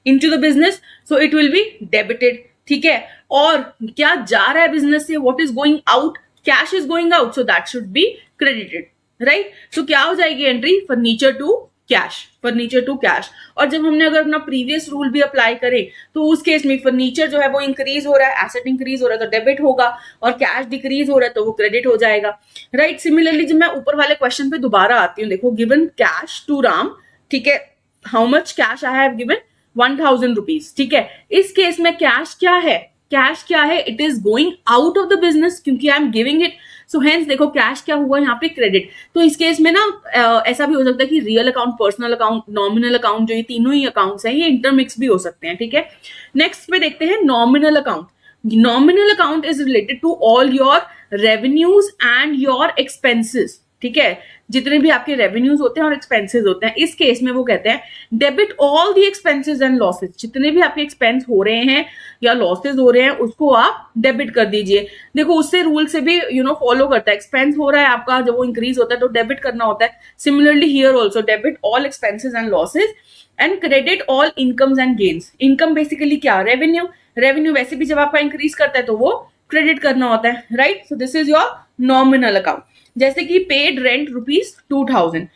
in to the business, so it will be debited. ठीक है, और क्या जा रहा है बिजनेस से, what is going out, cash is going out, so that should be credited, right. तो क्या हो जाएगी entry, furniture to cash, furniture to cash. और जब हमने अगर अपना प्रीवियस रूल भी अप्लाई करें तो उस केस में फर्नीचर जो है वो इंक्रीज हो रहा है, एसेट इंक्रीज हो रहा है तो डेबिट होगा, और कैश डिक्रीज हो रहा है तो वो क्रेडिट हो जाएगा, राइट। सिमिलरली जब मैं ऊपर वाले क्वेश्चन पे दोबारा आती हूँ, देखो गिवन कैश टू राम, ठीक है, how much cash I have given 1000 rupees, ठीक है। इस केस में कैश क्या है, कैश क्या है, it is going out of the business क्योंकि I am giving it, so hence देखो कैश क्या हुआ यहाँ पे, क्रेडिट। तो इस केस में ना ऐसा भी हो सकता है कि real account, personal account, nominal account, जो ये तीनों ही अकाउंट्स हैं ये इंटरमिक्स भी हो सकते हैं, ठीक है। नेक्स्ट पे देखते हैं nominal account. Nominal account is related to all your revenues and your expenses, ठीक है, जितने भी आपके रेवेन्यूज होते हैं और एक्सपेंसेस होते हैं। इस केस में वो कहते हैं debit all the expenses and losses, जितने भी आपके एक्सपेंस हो रहे हैं या लॉसेस हो रहे हैं उसको आप डेबिट कर दीजिए। देखो उससे रूल से भी फॉलो करता है, एक्सपेंस हो रहा है आपका, जब वो इंक्रीज होता है तो डेबिट करना होता है। Similarly here also debit all expenses and losses and credit all incomes and gains. Income basically क्या, रेवेन्यू, रेवेन्यू वैसे भी जब आपका इंक्रीज करता है तो वो क्रेडिट करना होता है, right. So this is your nominal account. जैसे कि पेड रेंट ₹2000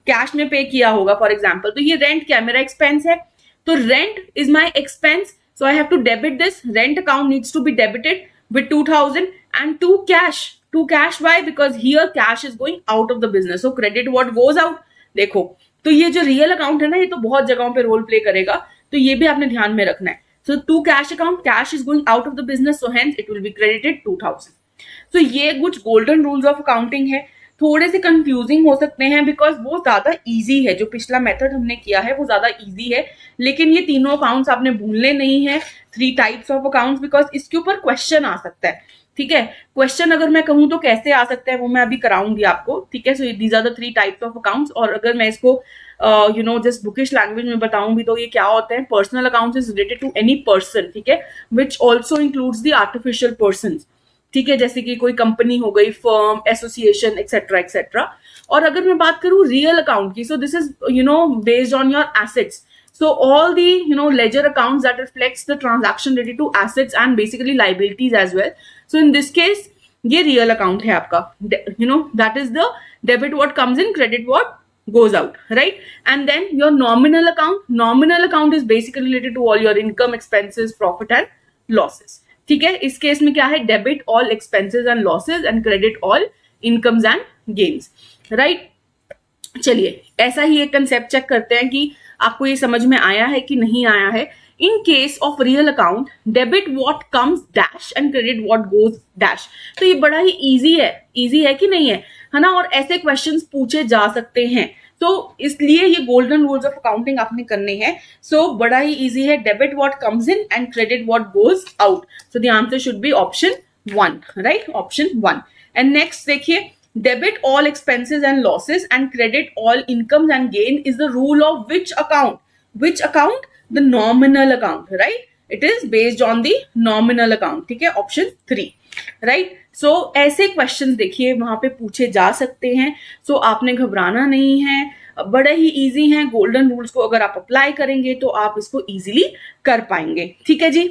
कैश में पे किया होगा फॉर एग्जाम्पल, तो ये रेंट क्या, मेरा एक्सपेंस है, तो rent is my expense, so I have to debit this, rent account needs to be debited with 2000 and to cash why, because here cash is going out of the business, so credit what goes out. देखो तो ये जो real account है ना, ये तो बहुत जगहों पे रोल प्ले करेगा, तो ये भी आपने ध्यान में रखना है। So to cash account, cash is going out of the business, so hence it will be credited 2000। तो ये कुछ गोल्डन रूल्स ऑफ अकाउंटिंग है, थोड़े से कंफ्यूजिंग हो सकते हैं बिकॉज वो ज्यादा इजी है, जो पिछला मेथड हमने किया है वो ज्यादा इजी है, लेकिन ये तीनों अकाउंट्स आपने भूलने नहीं है, 3 टाइप्स ऑफ अकाउंट्स, बिकॉज इसके ऊपर क्वेश्चन आ सकता है, ठीक है। क्वेश्चन अगर मैं कहूँ तो कैसे आ सकता है वो मैं अभी कराऊंगी आपको, ठीक है। So these are the 3 types of accounts, और अगर मैं इसको जस्ट बुकिश लैंग्वेज में बताऊं भी तो ये क्या होते हैं, personal accounts is related to any person, ठीक है, which also includes the artificial person, ठीक है, जैसे कि कोई कंपनी हो गई, फर्म, एसोसिएशन, एक्सेट्रा एक्सेट्रा। और अगर मैं बात करूं रियल अकाउंट की, सो this is based on your assets, so all the ledger accounts that reflects the transaction related to assets and basically liabilities as well. So in this case ये real account है आपका, that is the debit what comes in, credit what goes out, right? And then your nominal account is basically related to all your income, expenses, profit and losses, ठीक है। इस case में क्या है, debit all expenses and losses and credit all incomes and gains, right. चलिए ऐसा ही एक concept check करते हैं कि आपको ये समझ में आया है कि नहीं आया है। In case of real account, debit what comes dash and credit what goes dash. तो ये बड़ा ही इजी है कि नहीं है ना, और ऐसे क्वेश्चंस पूछे जा सकते हैं, तो इसलिए ये गोल्डन रूल्स ऑफ अकाउंटिंग आपने करने हैं। सो बड़ा ही इजी है, debit what comes in and credit what goes out, so the answer should be option 1, right, option 1। And next देखिए, debit all expenses and losses and credit all incomes and gain is the rule of which account, the nominal account, right, it is based on the nominal account, ठीक है, option 3, right. सो ऐसे questions देखिए वहां पे पूछे जा सकते हैं, सो आपने घबराना नहीं है, बड़े ही इजी हैं। गोल्डन रूल्स को अगर आप अप्लाई करेंगे तो आप इसको इजीली कर पाएंगे, ठीक है जी।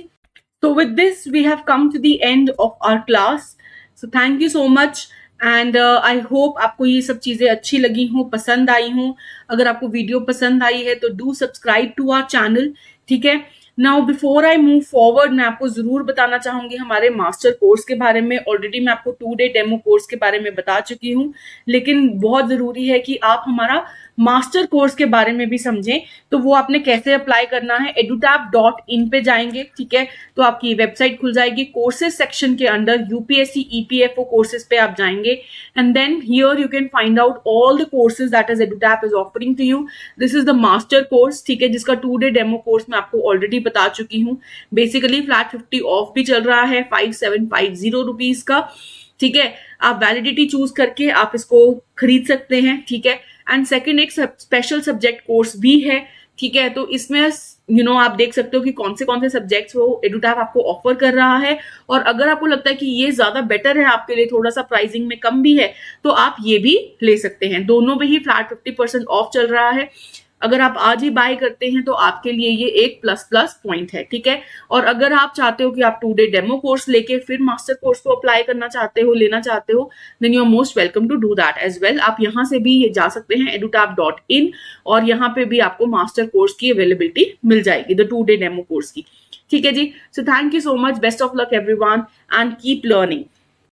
So with this we have come to the end of our class, so thank you so much and I hope आपको ये सब चीजें अच्छी लगी हों, पसंद आई हों। अगर आपको वीडियो पसंद आई है तो do subscribe to our channel, ठीक है। Now before I move forward, मैं आपको जरूर बताना चाहूंगी हमारे मास्टर कोर्स के बारे में। ऑलरेडी मैं आपको 2-डे डेमो कोर्स के बारे में बता चुकी हूँ, लेकिन बहुत जरूरी है कि आप हमारा मास्टर कोर्स के बारे में भी समझें। तो वो आपने कैसे अप्लाई करना है, edutap.in पे जाएंगे, ठीक है, तो आपकी वेबसाइट खुल जाएगी। कोर्सेज सेक्शन के अंडर यूपीएससी ईपीएफओ कोर्सेज पे आप जाएंगे, and then here you can find out all the courses that is edutap is offering to you. This is the master course, ठीक है, जिसका 2-डे डेमो कोर्स मैं आपको ऑलरेडी बता चुकी हूँ। बेसिकली फ्लैट 50 ऑफ भी चल रहा है, 5750 रुपीज का, ठीक है। आप वैलिडिटी चूज करके आप इसको खरीद सकते हैं, ठीक है। एंड सेकंड एक स्पेशल सब्जेक्ट कोर्स भी है, ठीक है। तो इसमें आप देख सकते हो कि कौन से सब्जेक्ट्स वो edutap आपको ऑफर कर रहा है, और अगर आपको लगता है कि ये ज्यादा बेटर है आपके लिए, थोड़ा सा प्राइसिंग में कम भी है, तो आप ये भी ले सकते हैं। दोनों में ही फ्लैट 50% ऑफ चल रहा है। अगर आप आज ही बाय करते हैं तो आपके लिए ये एक प्लस प्लस पॉइंट है, ठीक है। और अगर आप चाहते हो कि आप 2 डे डेमो कोर्स लेके फिर मास्टर कोर्स को अप्लाई करना चाहते हो, लेना चाहते हो, then you are most welcome to do that as well. आप यहाँ से भी ये जा सकते हैं edutap.in, और यहाँ पे भी आपको मास्टर कोर्स की अवेलेबिलिटी मिल जाएगी, द 2 डे डेमो कोर्स की, ठीक है जी। So thank you so much, best of luck everyone and keep learning.